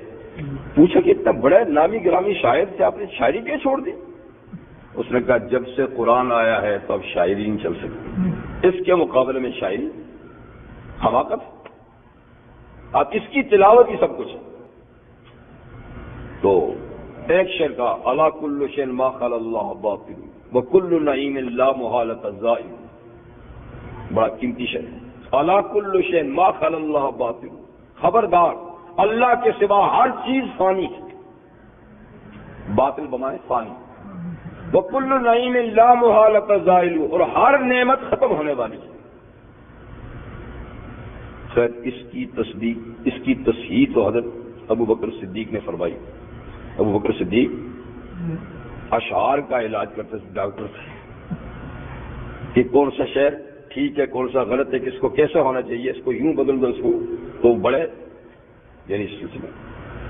پوچھا کہ اتنا بڑے نامی گرامی شاعر تھے، آپ نے شاعری کیوں چھوڑ دی؟ اس نے کہا جب سے قرآن آیا ہے تو اب شاعری نہیں چل سکتی، اس کے مقابلے میں شاعری حماقت. اب اس کی تلاوت ہی سب کچھ. تو ایک شعر کا الا کل شیء ما خلا اللہ باطل وکل نعیم لا محالۃ الزائل، بڑا قیمتی شعر. الا کل شیء ما خلا اللہ باطل، خبردار اللہ کے سوا ہر چیز فانی ہے. باطل بمائے فانی. وکل نعیم لا محالۃ الزائل، اور ہر نعمت ختم ہونے والی ہے. خیر اس کی تصدیق، اس کی تصحیح تو حضرت ابو بکر صدیق نے فرمائی. ابو بکر صدیق اشعار کا علاج کرتے تھے ڈاکٹر تھے کہ کون سا شعر ٹھیک ہے کون سا غلط ہے، کس کو کیسا ہونا چاہیے، اس کو یوں بدل دو، اس کو تو بڑے یعنی سلسلہ.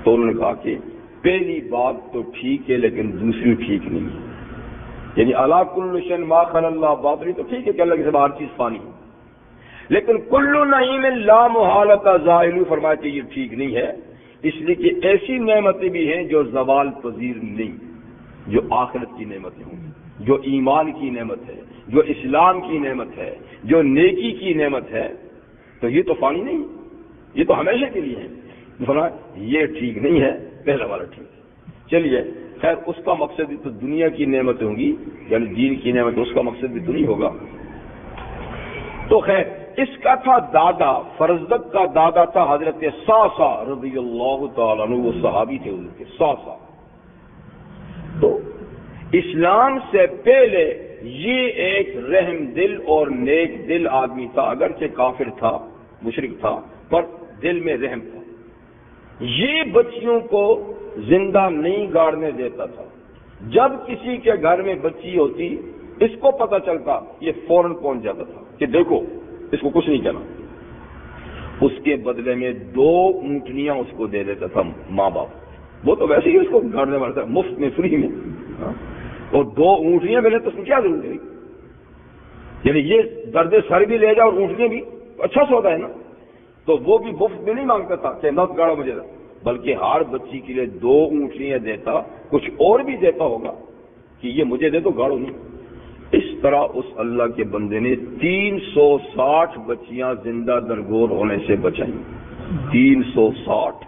تو انہوں نے کہا کہ پہلی بات تو ٹھیک ہے لیکن دوسری ٹھیک نہیں ہے. یعنی اللہ کل شیء ما خلا اللہ باطل، تو ٹھیک ہے کہ اللہ کی سب ہر چیز فانی ہے، لیکن کل نعیم لا محالۃ زائل، فرمایا کہ یہ ٹھیک نہیں ہے، اس لیے کہ ایسی نعمتیں بھی ہیں جو زوال پذیر نہیں، جو آخرت کی نعمتیں ہوں، جو ایمان کی نعمت ہے، جو اسلام کی نعمت ہے، جو نیکی کی نعمت ہے، تو یہ تو فانی نہیں، یہ تو ہمیشہ کے لیے ہے. فرمایا یہ ٹھیک نہیں ہے، پہلا والا ٹھیک ہے. چلیے خیر، اس کا مقصد بھی تو دنیا کی نعمت ہوں گی، یعنی دین کی نعمت، اس کا مقصد بھی تو نہیں ہوگا. تو خیر اس کا تھا دادا، فرزدق کا دادا تھا حضرت صاصا رضی اللہ تعالیٰ عنہ، وہ صحابی تھے حضور کے صاصا. تو اسلام سے پہلے یہ ایک رحم دل اور نیک دل آدمی تھا، اگرچہ کافر تھا، مشرک تھا، پر دل میں رحم تھا. یہ بچیوں کو زندہ نہیں گاڑنے دیتا تھا. جب کسی کے گھر میں بچی ہوتی، اس کو پتہ چلتا، یہ فوراً پہنچ جاتا تھا کہ دیکھو اس کو کچھ نہیں کہنا. اس کے بدلے میں 2 اونٹنیاں اس کو دے دیتا تھا ماں باپ. وہ تو ویسے ہی اس کو گاڑنے والا تھا، مفت میں، فری میں، اور 2 اونٹنیاں ملے تو اس کو کیا ضرورت ہے؟ یعنی یہ درد سر بھی لے جاؤ اور اونٹنیاں بھی، اچھا سودا ہے نا. تو وہ بھی مفت میں نہیں مانگتا تھا کہ مت گاڑو مجھے، بلکہ ہر بچی کے لیے 2 اونٹنیاں دیتا، کچھ اور بھی دیتا ہوگا کہ یہ مجھے دے تو گاڑو نہیں. اس طرح اس اللہ کے بندے نے 360 بچیاں زندہ درگور ہونے سے بچائیں. 360.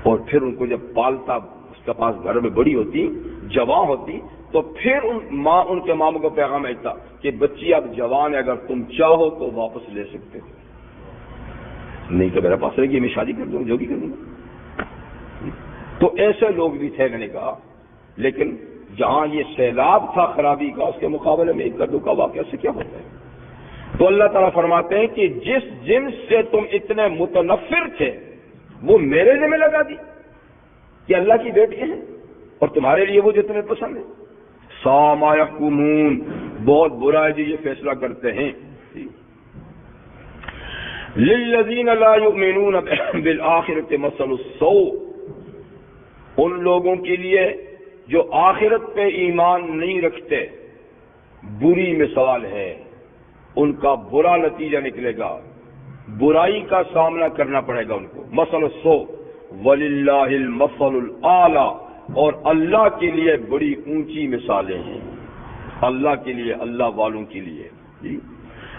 اور پھر ان کو جب پالتا، اس کے پاس گھر میں بڑی ہوتی، جوان ہوتی، تو پھر ان کے ماموں کو پیغام بھیجتا کہ بچی اب جوان ہے، اگر تم چاہو تو واپس لے سکتے ہو، نہیں تو میرے پاس رہے گی، میں شادی کر دوں، جو بھی کر دوں. تو ایسے لوگ بھی تھے، میں نے کہا. لیکن جہاں یہ سیلاب تھا خرابی کا، اس کے مقابلے میں ایک کدو کا واقعہ سے کیا ہوتا ہے؟ تو اللہ تعالیٰ فرماتے ہیں کہ جس جنس سے تم اتنے متنفر تھے وہ میرے ذمہ لگا دی کہ اللہ کی بیٹی ہیں، اور تمہارے لیے وہ جو تمہیں پسند ہے. سا ما یحکمون، بہت برا ہے جو یہ فیصلہ کرتے ہیں. للذین لا یؤمنون بالآخرۃ مثل السوء، ان لوگوں کے لیے جو آخرت پہ ایمان نہیں رکھتے بری مثال ہے، ان کا برا نتیجہ نکلے گا، برائی کا سامنا کرنا پڑے گا ان کو. مثل السوء وللہ المثل الاعلی، اور اللہ کے لیے بڑی اونچی مثالیں ہیں، اللہ کے لیے، اللہ والوں کے لیے.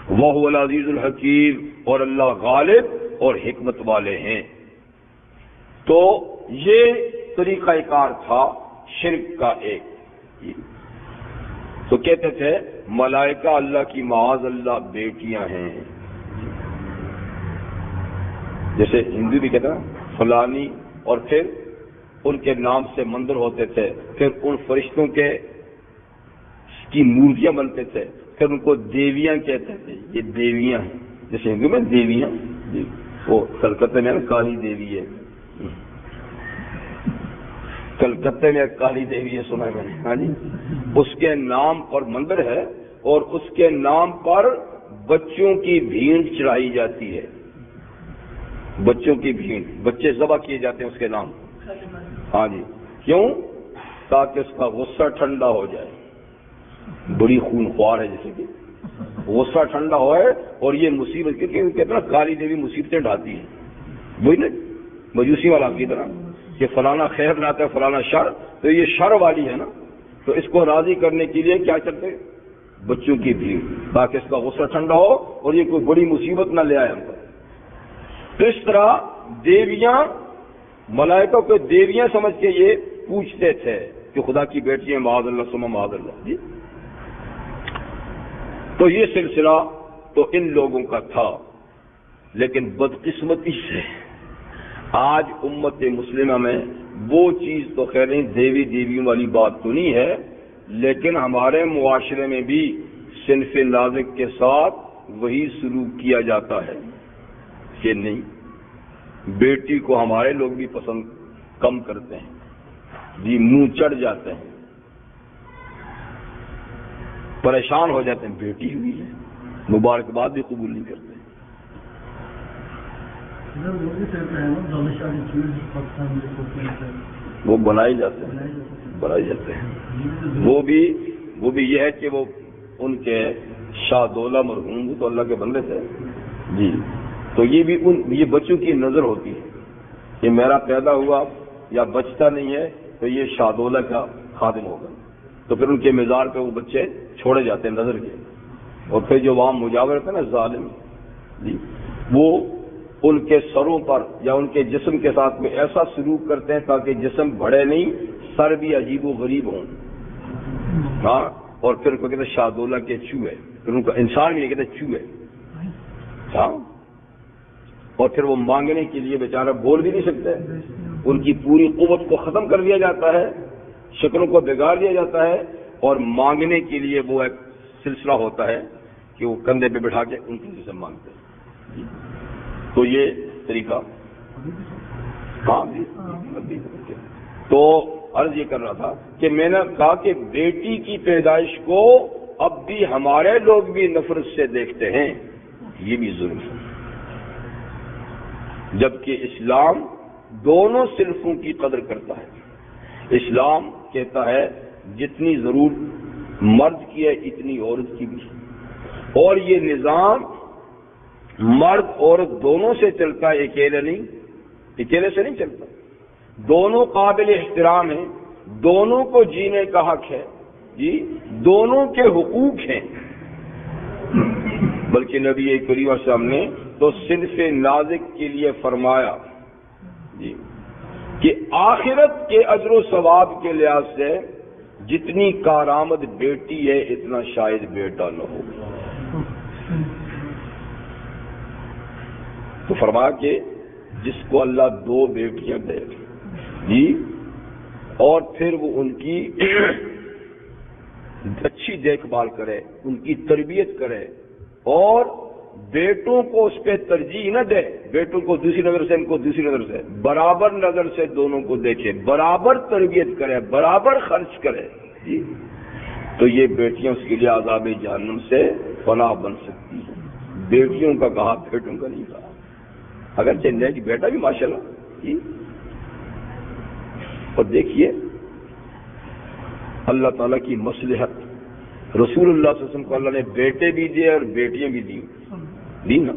وَهُوَ الْعَزِيزُ الْحَكِيمُ، اور اللہ غالب اور حکمت والے ہیں. تو یہ طریقہ کار تھا شرک کا ایک. تو کہتے تھے ملائکہ اللہ کی معاذ اللہ بیٹیاں ہیں. جیسے ہندو بھی کہتے ہیں فلانی، اور پھر ان کے نام سے مندر ہوتے تھے، پھر ان فرشتوں کی مورتیاں بنتے تھے، پھر ان کو دیویاں کہتے تھے. یہ دیویاں ہیں، جیسے ہندو میں دیویاں، وہ کلکتہ میں کالی دیوی ہے، کلکتہ میں کالی دیوی ہے، سنا ہے میں نے. ہاں جی، اس کے نام پر مندر ہے، اور اس کے نام پر بچوں کی بھیڑ چڑھائی جاتی ہے. بچوں کی بھیڑ، بچے ذبح کیے جاتے ہیں اس کے نام. ہاں جی، کیوں؟ تاکہ اس کا غصہ ٹھنڈا ہو جائے. بڑی خونخوار ہے، جیسے کہ غصہ ٹھنڈا ہوئے، اور یہ مصیبت، کیونکہ کہتے ہیں کالی دیوی مصیبتیں ڈالتی ہے. وہی نا مجوسی والا کی طرح کہ فلانا خیر لاتا ہے فلانا شر، تو یہ شر والی ہے نا. تو اس کو راضی کرنے کے لیے کیا کرتے ہیں؟ بچوں کی بھیڑ، تاکہ اس کا غصہ ٹھنڈا ہو اور یہ کوئی بڑی مصیبت نہ لے آئے ہم پر. تو اس طرح دیویاں، ملائکہ کو دیویاں سمجھ کے یہ پوچھتے تھے کہ خدا کی بیٹیاں معاذ اللہ ثم معاذ اللہ. جی، تو یہ سلسلہ تو ان لوگوں کا تھا. لیکن بدقسمتی سے آج امت مسلمہ میں وہ چیز تو خیر نہیں، دیوی دیویوں والی بات تو نہیں ہے، لیکن ہمارے معاشرے میں بھی صنف نازک کے ساتھ وہی سلوک کیا جاتا ہے کہ نہیں، بیٹی کو ہمارے لوگ بھی پسند کم کرتے ہیں، جی منہ چڑھ جاتے ہیں. پریشان ہو جاتے ہیں، بیٹی ہوئی ہے، مبارکباد بھی قبول نہیں کرتے۔ وہ بنائے جاتے ہیں، وہ بھی یہ ہے کہ وہ ان کے شاہ دولہ مرحوم تو اللہ کے بندے تھے جی، تو یہ بچوں کی نظر ہوتی ہے کہ میرا پیدا ہوا یا بچتا نہیں ہے تو یہ شاہ دولہ کا خادم ہوگا، تو پھر ان کے مزار پہ وہ بچے چھوڑے جاتے ہیں نظر کے، اور پھر جو وہاں مجاور تھے نا ظالم جی، وہ ان کے سروں پر یا ان کے جسم کے ساتھ میں ایسا سلوک کرتے ہیں تاکہ جسم بڑھے نہیں، سر بھی عجیب و غریب ہوں، ہاں، اور پھر ان کو کہتے ہیں شاہ دولہ کے چوہے، پھر ان کا انسان بھی نہیں کہتے چوہے، ہاں، اور پھر وہ مانگنے کے لیے بیچارہ بول بھی نہیں سکتے، ان کی پوری قوت کو ختم کر دیا جاتا ہے، شکلوں کو بگاڑ دیا جاتا ہے، اور مانگنے کے لیے وہ ایک سلسلہ ہوتا ہے کہ وہ کندھے پہ بٹھا کے ان کی سے مانگتے ہیں، تو یہ طریقہ، ہاں جی، تو عرض یہ کر رہا تھا کہ میں نے کہا کہ بیٹی کی پیدائش کو اب بھی ہمارے لوگ بھی نفرت سے دیکھتے ہیں، یہ بھی ظلم ہے، جبکہ اسلام دونوں صنفوں کی قدر کرتا ہے۔ اسلام کہتا ہے جتنی ضرورت مرد کی ہے اتنی عورت کی بھی، اور یہ نظام مرد عورت دونوں سے چلتا ہے، اکیلے سے نہیں چلتا، دونوں قابل احترام ہیں، دونوں کو جینے کا حق ہے جی، دونوں کے حقوق ہیں، بلکہ نبی کریم صلی اللہ علیہ وسلم نے تو صنف نازک کے لیے فرمایا جی کہ آخرت کے اجر و ثواب کے لحاظ سے جتنی کارآمد بیٹی ہے اتنا شاید بیٹا نہ ہو، تو فرمایا کہ جس کو اللہ 2 بیٹیاں دے جی، اور پھر وہ ان کی اچھی دیکھ بھال کرے، ان کی تربیت کرے، اور بیٹوں کو اس پہ ترجیح نہ دے، بیٹوں کو دوسری نظر سے، ان کو دوسری نظر سے، برابر نظر سے دونوں کو دیکھے، برابر تربیت کرے، برابر خرچ کرے جی، تو یہ بیٹیاں اس کے لیے عذاب جہنم سے پناہ بن سکتی ہیں۔ بیٹیوں کا کہا، بیٹوں کا نہیں کہا، اگر چندے کی بیٹا بھی ماشاءاللہ جی، اور دیکھیے اللہ تعالیٰ کی مصلحت، رسول اللہ صلی اللہ علیہ وسلم کو اللہ نے بیٹے بھی دیے اور بیٹیاں بھی دی نا،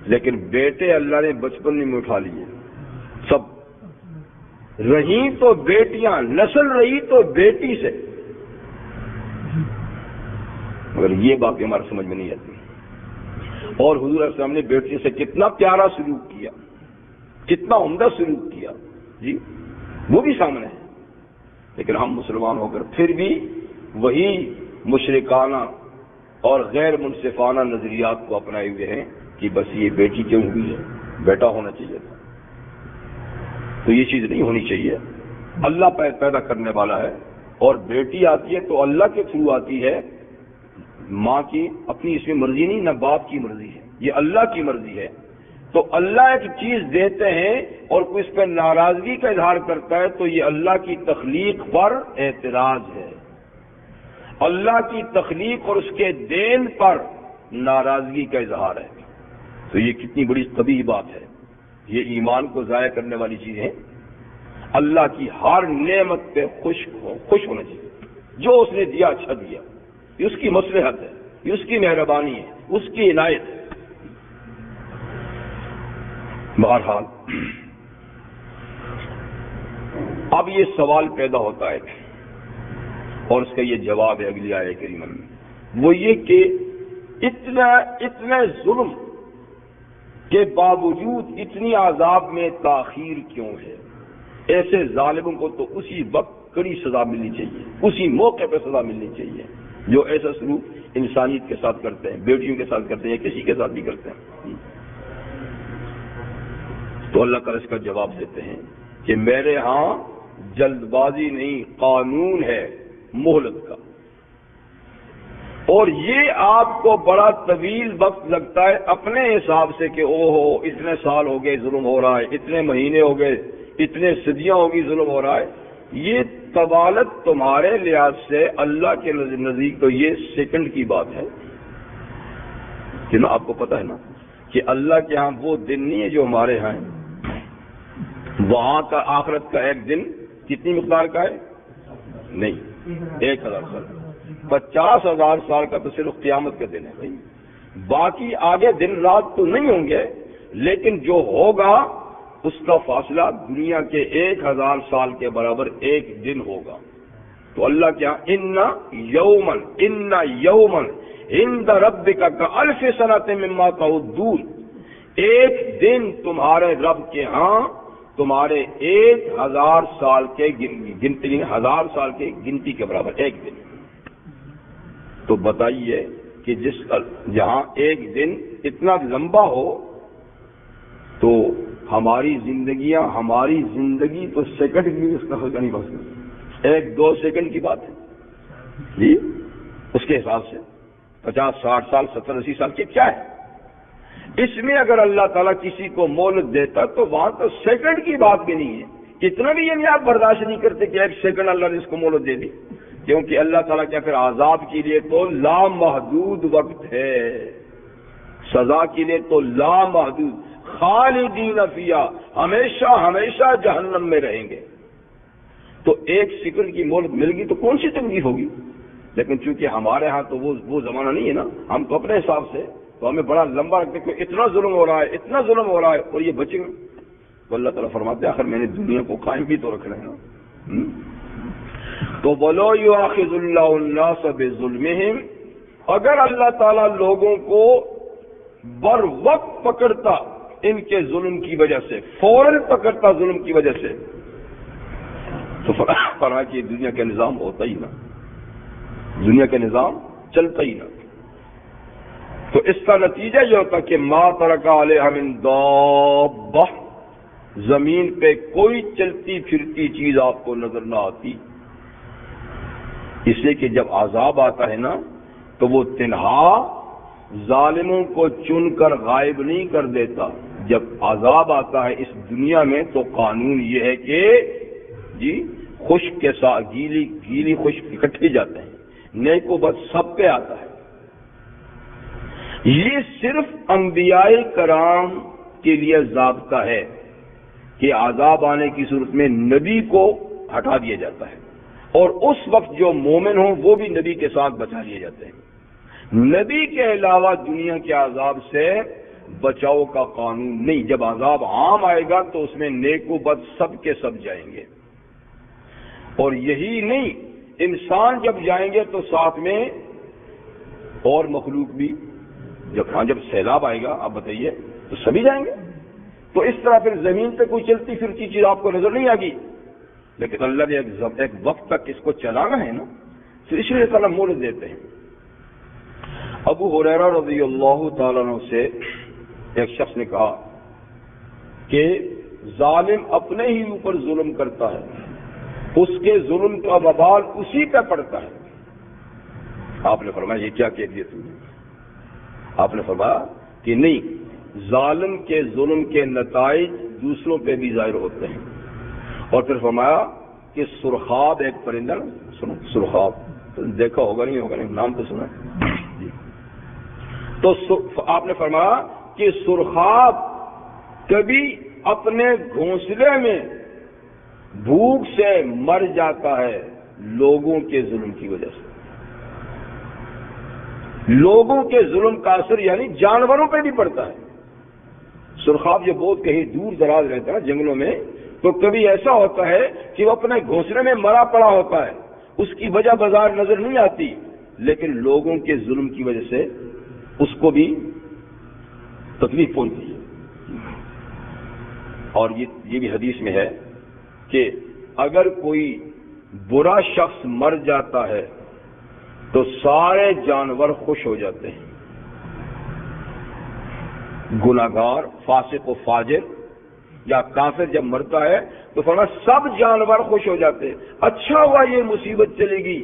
لیکن بیٹے اللہ نے بچپن میں اٹھا لیے، سب رہی تو بیٹیاں، نسل رہی تو بیٹی سے، مگر یہ بات ہمارے سمجھ میں نہیں آتی، اور حضور علیہ السلام نے بیٹی سے کتنا پیارا سلوک کیا، کتنا عمدہ سلوک کیا جی، وہ بھی سامنے ہے، لیکن ہم مسلمان ہو کر پھر بھی وہی مشرکانہ اور غیر منصفانہ نظریات کو اپنائے ہوئے ہیں کہ بس یہ بیٹی کیوں ہوئی ہے، بیٹا ہونا چاہیے تھا، تو یہ چیز نہیں ہونی چاہیے۔ اللہ پیدا کرنے والا ہے، اور بیٹی آتی ہے تو اللہ کے تھرو آتی ہے، ماں کی اپنی اس میں مرضی نہیں، نہ باپ کی مرضی ہے، یہ اللہ کی مرضی ہے، تو اللہ ایک چیز دیتے ہیں اور کوئی اس پر ناراضگی کا اظہار کرتا ہے تو یہ اللہ کی تخلیق پر اعتراض ہے، اللہ کی تخلیق اور اس کے دین پر ناراضگی کا اظہار ہے، تو یہ کتنی بڑی قبیح بات ہے، یہ ایمان کو ضائع کرنے والی چیزیں ہیں۔ اللہ کی ہر نعمت پہ خوش ہونا چاہیے، جو اس نے دیا اچھا دیا، یہ اس کی مصلحت ہے، یہ اس کی مہربانی ہے، اس کی عنایت ہے۔ بہرحال اب یہ سوال پیدا ہوتا ہے اور اس کا یہ جواب ہے اگلی آیت کریمہ میں، وہ یہ کہ اتنے ظلم کے باوجود اتنی عذاب میں تاخیر کیوں ہے؟ ایسے ظالموں کو تو اسی وقت کڑی سزا ملنی چاہیے، اسی موقع پہ سزا ملنی چاہیے جو ایسا سلوک انسانیت کے ساتھ کرتے ہیں، بیٹیوں کے ساتھ کرتے ہیں یا کسی کے ساتھ بھی کرتے ہیں۔ تو اللہ تعالیٰ اس کا جواب دیتے ہیں کہ میرے ہاں جلد بازی نہیں، قانون ہے مہلت کا، اور یہ آپ کو بڑا طویل وقت لگتا ہے اپنے حساب سے کہ اتنے سال ہو گئے ظلم ہو رہا ہے، اتنے مہینے ہو گئے، اتنے صدیاں ہو گئی ظلم ہو رہا ہے، یہ طوالت تمہارے لحاظ سے اللہ کے نزدیک تو یہ سیکنڈ کی بات ہے کہ نا، آپ کو پتہ ہے نا کہ اللہ کے ہاں وہ دن نہیں ہے جو ہمارے ہاں ہے. وہاں کا آخرت کا ایک دن کتنی مقدار کا ہے؟ نہیں، 1000 سال. 50,000 سال کا تو صرف قیامت کا دن ہے بھائی. باقی آگے دن رات تو نہیں ہوں گے، لیکن جو ہوگا اس کا فاصلہ دنیا کے 1000 سال کے برابر ایک دن ہوگا. تو اللہ کیا ان یومن عند ربک کالف سنۃ مما تعدون، ایک دن تمہارے رب کے ہاں تمہارے 1000 سال کے گنتی، 1000 سال کے گنتی کے برابر ایک دن. تو بتائیے کہ جہاں ایک دن اتنا لمبا ہو تو ہماری زندگی تو سیکنڈ کی اس کا ہوگا نہیں، بس 1-2 سیکنڈ کی بات ہے جی. اس کے حساب سے 50 60 سال 70 80 سال کے کیا ہے؟ اس میں اگر اللہ تعالیٰ کسی کو مہلت دیتا تو وہاں تو سیکنڈ کی بات بھی نہیں ہے. اتنا بھی یعنی آپ برداشت نہیں کرتے کہ 1 سیکنڈ اللہ نے اس کو مہلت دے دی، کیونکہ اللہ تعالیٰ کیا پھر عذاب کے لیے تو لامحدود وقت ہے، سزا کے لیے تو لامحدود، خالدین فیہا، ہمیشہ ہمیشہ جہنم میں رہیں گے. تو 1 سیکنڈ کی مہلت مل گئی تو کون سی تنگی ہوگی؟ لیکن چونکہ ہمارے ہاں تو وہ زمانہ نہیں ہے نا، ہم تو اپنے حساب سے تو ہمیں بڑا لمبا رکھتے کہ اتنا ظلم ہو رہا ہے، اتنا ظلم ہو رہا ہے اور یہ بچیں گے. تو اللہ تعالیٰ فرماتے ہیں آخر میں نے دنیا کو قائم بھی تو رکھنا ہے نا. تو وَلَوْ يُؤَاخِذُ اللَّهُ النَّاسَ بِظُلْمِهِمْ، اگر اللہ تعالیٰ لوگوں کو بر وقت پکڑتا ان کے ظلم کی وجہ سے، فوراً پکڑتا ظلم کی وجہ سے، تو فرمایا کہ دنیا کا نظام ہوتا ہی نہ، دنیا کا نظام چلتا ہی نہ. تو اس کا نتیجہ یہ ہوتا کہ ما ترک علیہا من دابہ، زمین پہ کوئی چلتی پھرتی چیز آپ کو نظر نہ آتی. اس لیے کہ جب عذاب آتا ہے نا تو وہ تنہا ظالموں کو چن کر غائب نہیں کر دیتا. جب عذاب آتا ہے اس دنیا میں تو قانون یہ ہے کہ جی خشک کے ساتھ گیلی خشک اکٹھے جاتے ہیں، نیک و بد سب پہ آتا ہے. یہ صرف انبیاء کرام کے لیے ضابطہ ہے کہ عذاب آنے کی صورت میں نبی کو ہٹا دیا جاتا ہے، اور اس وقت جو مومن ہوں وہ بھی نبی کے ساتھ بچا لیے جاتے ہیں. نبی کے علاوہ دنیا کے عذاب سے بچاؤ کا قانون نہیں. جب عذاب عام آئے گا تو اس میں نیک و بد سب کے سب جائیں گے. اور یہی نہیں، انسان جب جائیں گے تو ساتھ میں اور مخلوق بھی. جب سیلاب آئے گا آپ بتائیے تو سبھی جائیں گے. تو اس طرح پھر زمین پہ کوئی چلتی پھرتی چیز آپ کو نظر نہیں آ گی. لیکن اللہ نے ایک وقت تک اس کو چلانا ہے نا، پھر اس لیے تعالیٰ مہلت دیتے ہیں. ابو ہریرہ رضی اللہ تعالیٰ عنہ سے ایک شخص نے کہا کہ ظالم اپنے ہی اوپر ظلم کرتا ہے، اس کے ظلم کا وبال اسی پہ پڑتا ہے. آپ نے فرمایا یہ کیا کہہ دیا تم نے؟ آپ نے فرمایا کہ نہیں، ظالم کے ظلم کے نتائج دوسروں پہ بھی ظاہر ہوتے ہیں. اور پھر فرمایا کہ سرخاب ایک پرندہ، سنو سرخاب دیکھا ہوگا نہیں ہوگا نہیں، نام تو سنا جی. تو آپ نے فرمایا کہ سرخاب کبھی اپنے گھونسلے میں بھوک سے مر جاتا ہے لوگوں کے ظلم کی وجہ سے. لوگوں کے ظلم کا اثر یعنی جانوروں پہ بھی پڑتا ہے. سرخاب جو بہت کہیں دور دراز رہتا ہے جنگلوں میں، تو کبھی ایسا ہوتا ہے کہ وہ اپنے گھونسلے میں مرا پڑا ہوتا ہے، اس کی وجہ بازار نظر نہیں آتی، لیکن لوگوں کے ظلم کی وجہ سے اس کو بھی تکلیف پہنچتی ہے. اور یہ بھی حدیث میں ہے کہ اگر کوئی برا شخص مر جاتا ہے تو سارے جانور خوش ہو جاتے ہیں. گناہگار، فاسق و فاجر یا کافر جب مرتا ہے تو فرمایا سب جانور خوش ہو جاتے ہیں. اچھا ہوا یہ مصیبت چلے گی،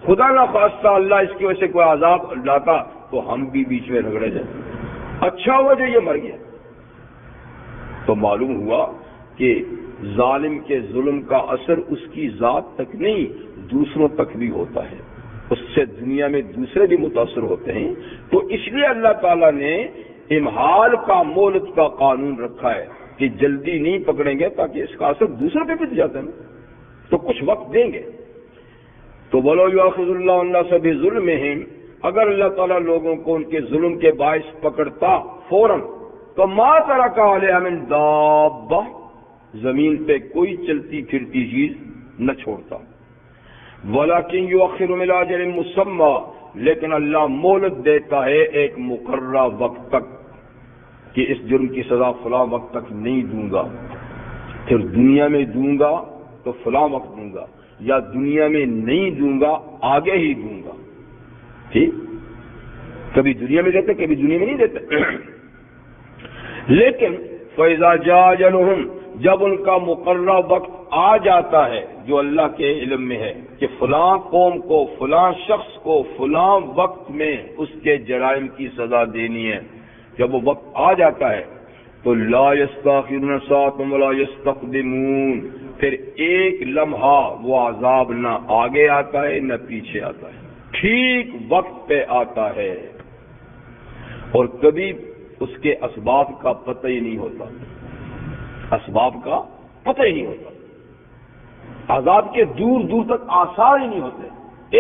خدا نہ خواستہ اللہ اس کی وجہ سے کوئی عذاب لاتا تو ہم بھی بیچ میں رگڑے جاتے. اچھا ہوا جو یہ مر گیا. تو معلوم ہوا کہ ظالم کے ظلم کا اثر اس کی ذات تک نہیں دوسروں تک بھی ہوتا ہے، اس سے دنیا میں دوسرے بھی متاثر ہوتے ہیں. تو اس لیے اللہ تعالیٰ نے امہال کا مہلت کا قانون رکھا ہے کہ جلدی نہیں پکڑیں گے تاکہ اس کا اثر دوسرے پہ بھی جاتا ہے نا، تو کچھ وقت دیں گے. تو وَلَوْ يُؤَاخِذُ اللَّهُ النَّاسَ بِظُلْمِهِمْ، اگر اللہ تعالیٰ لوگوں کو ان کے ظلم کے باعث پکڑتا فوراً تو مَا تَرَكَ عَلَيْهَا مِن دَابَّةٍ، زمین پہ کوئی چلتی پھرتی چیز نہ چھوڑتا. وَلَكِنْ يُؤَخِّرُ إِلَىٰ أَجَلٍ مُّسَمًّى، لیکن اللہ مہلت دیتا ہے ایک مقررہ وقت تک کہ اس جرم کی سزا فلاں وقت تک نہیں دوں گا، پھر دنیا میں دوں گا تو فلاں وقت دوں گا، یا دنیا میں نہیں دوں گا آگے ہی دوں گا. ٹھیک، کبھی دنیا میں دیتے کبھی دنیا میں نہیں دیتے. لیکن فَإِذَا جَاءَ أَجَلُهُمْ، جب ان کا مقررہ وقت آ جاتا ہے جو اللہ کے علم میں ہے کہ فلاں قوم کو فلاں شخص کو فلاں وقت میں اس کے جرائم کی سزا دینی ہے، جب وہ وقت آ جاتا ہے تو لا يستأخرون ساعة ولا يستقدمون، پھر ایک لمحہ وہ عذاب نہ آگے آتا ہے نہ پیچھے آتا ہے، ٹھیک وقت پہ آتا ہے، اور کبھی اس کے اسباب کا پتہ ہی نہیں ہوتا، اسباب کا پتہ ہی نہیں ہوتا، عذاب کے دور دور تک آثار ہی نہیں ہوتے،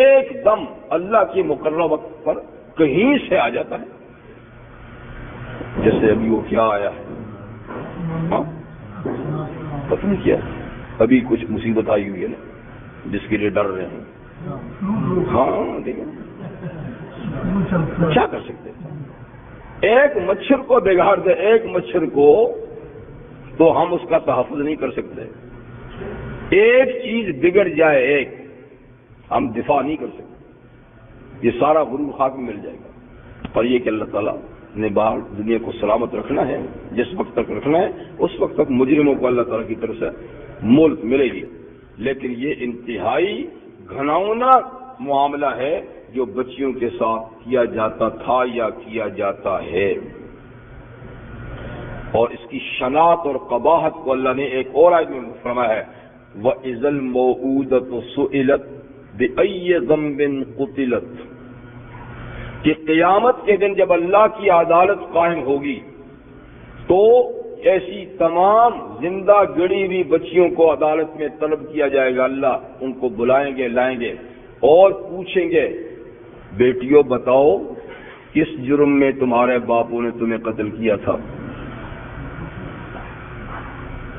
ایک دم اللہ کے مقررہ وقت پر کہیں سے آ جاتا ہے. جیسے ابھی وہ کیا آیا ہے، پتہ نہیں کیا، ابھی کچھ مصیبت آئی ہوئی ہے نا جس کے لیے ڈر رہے ہیں. ہاں دیکھیں کیا کر سکتے ہیں، ایک مچھر کو بگاڑ دے ایک مچھر کو تو ہم اس کا تحفظ نہیں کر سکتے، ایک چیز بگڑ جائے ایک ہم دفاع نہیں کر سکتے، یہ سارا غرور خاک میں مل جائے گا. اور یہ کہ اللہ تعالیٰ نے باہر دنیا کو سلامت رکھنا ہے، جس وقت تک رکھنا ہے اس وقت تک مجرموں کو اللہ تعالیٰ کی طرف سے مہلت ملے گی. لیکن یہ انتہائی گھناؤنا معاملہ ہے جو بچیوں کے ساتھ کیا جاتا تھا یا کیا جاتا ہے، اور اس کی شناعت اور قباحت کو اللہ نے ایک اور آیت میں فرمایا ہے وَإِذَا الْمَوْءُودَةُ سُئِلَتْ بِأَيِّ ذَنبٍ قُتِلَتْ، کہ قیامت کے دن جب اللہ کی عدالت قائم ہوگی تو ایسی تمام زندہ گڑی ہوئی بچیوں کو عدالت میں طلب کیا جائے گا، اللہ ان کو بلائیں گے لائیں گے اور پوچھیں گے بیٹیوں بتاؤ کس جرم میں تمہارے باپوں نے تمہیں قتل کیا تھا.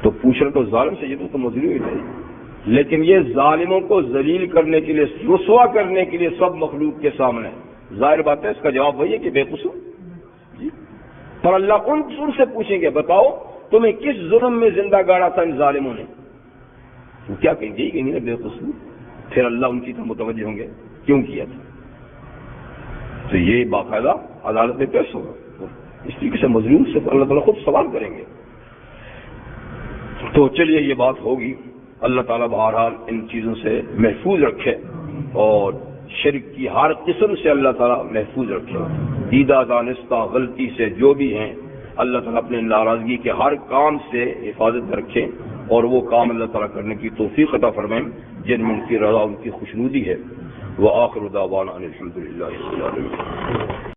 تو پوچھنا تو ظالم سے یہ تو مظلوم ہی نہیں، لیکن یہ ظالموں کو ذلیل کرنے کے لیے رسوا کرنے کے لیے سب مخلوق کے سامنے، ظاہر بات ہے اس کا جواب وہی ہے کہ بے قصور جی. پر اللہ ان سے پوچھیں گے بتاؤ تمہیں کس جرم میں زندہ گاڑا تھا ان ظالموں نے، وہ کیا کہیں گے کہ نہیں بے قصور. پھر اللہ ان کی طرف متوجہ ہوں گے کیوں کیا تھا، تو یہ باقاعدہ عدالت میں پیش ہوگا. اس طریقے سے مظلوم سے اللہ تعالیٰ خود سوال کریں گے. تو چلیے یہ بات ہوگی، اللہ تعالیٰ بہرحال ان چیزوں سے محفوظ رکھے اور شرک کی ہر قسم سے اللہ تعالیٰ محفوظ رکھے. دیدہ دانستہ غلطی سے جو بھی ہیں اللہ تعالیٰ اپنے ناراضگی کے ہر کام سے حفاظت رکھے اور وہ کام اللہ تعالیٰ کرنے کی توفیق عطا فرمائیں جن میں ان کی رضا ان کی خوشنودی ہے. وآخر دعوانا ان الحمد للہ رب العالمین.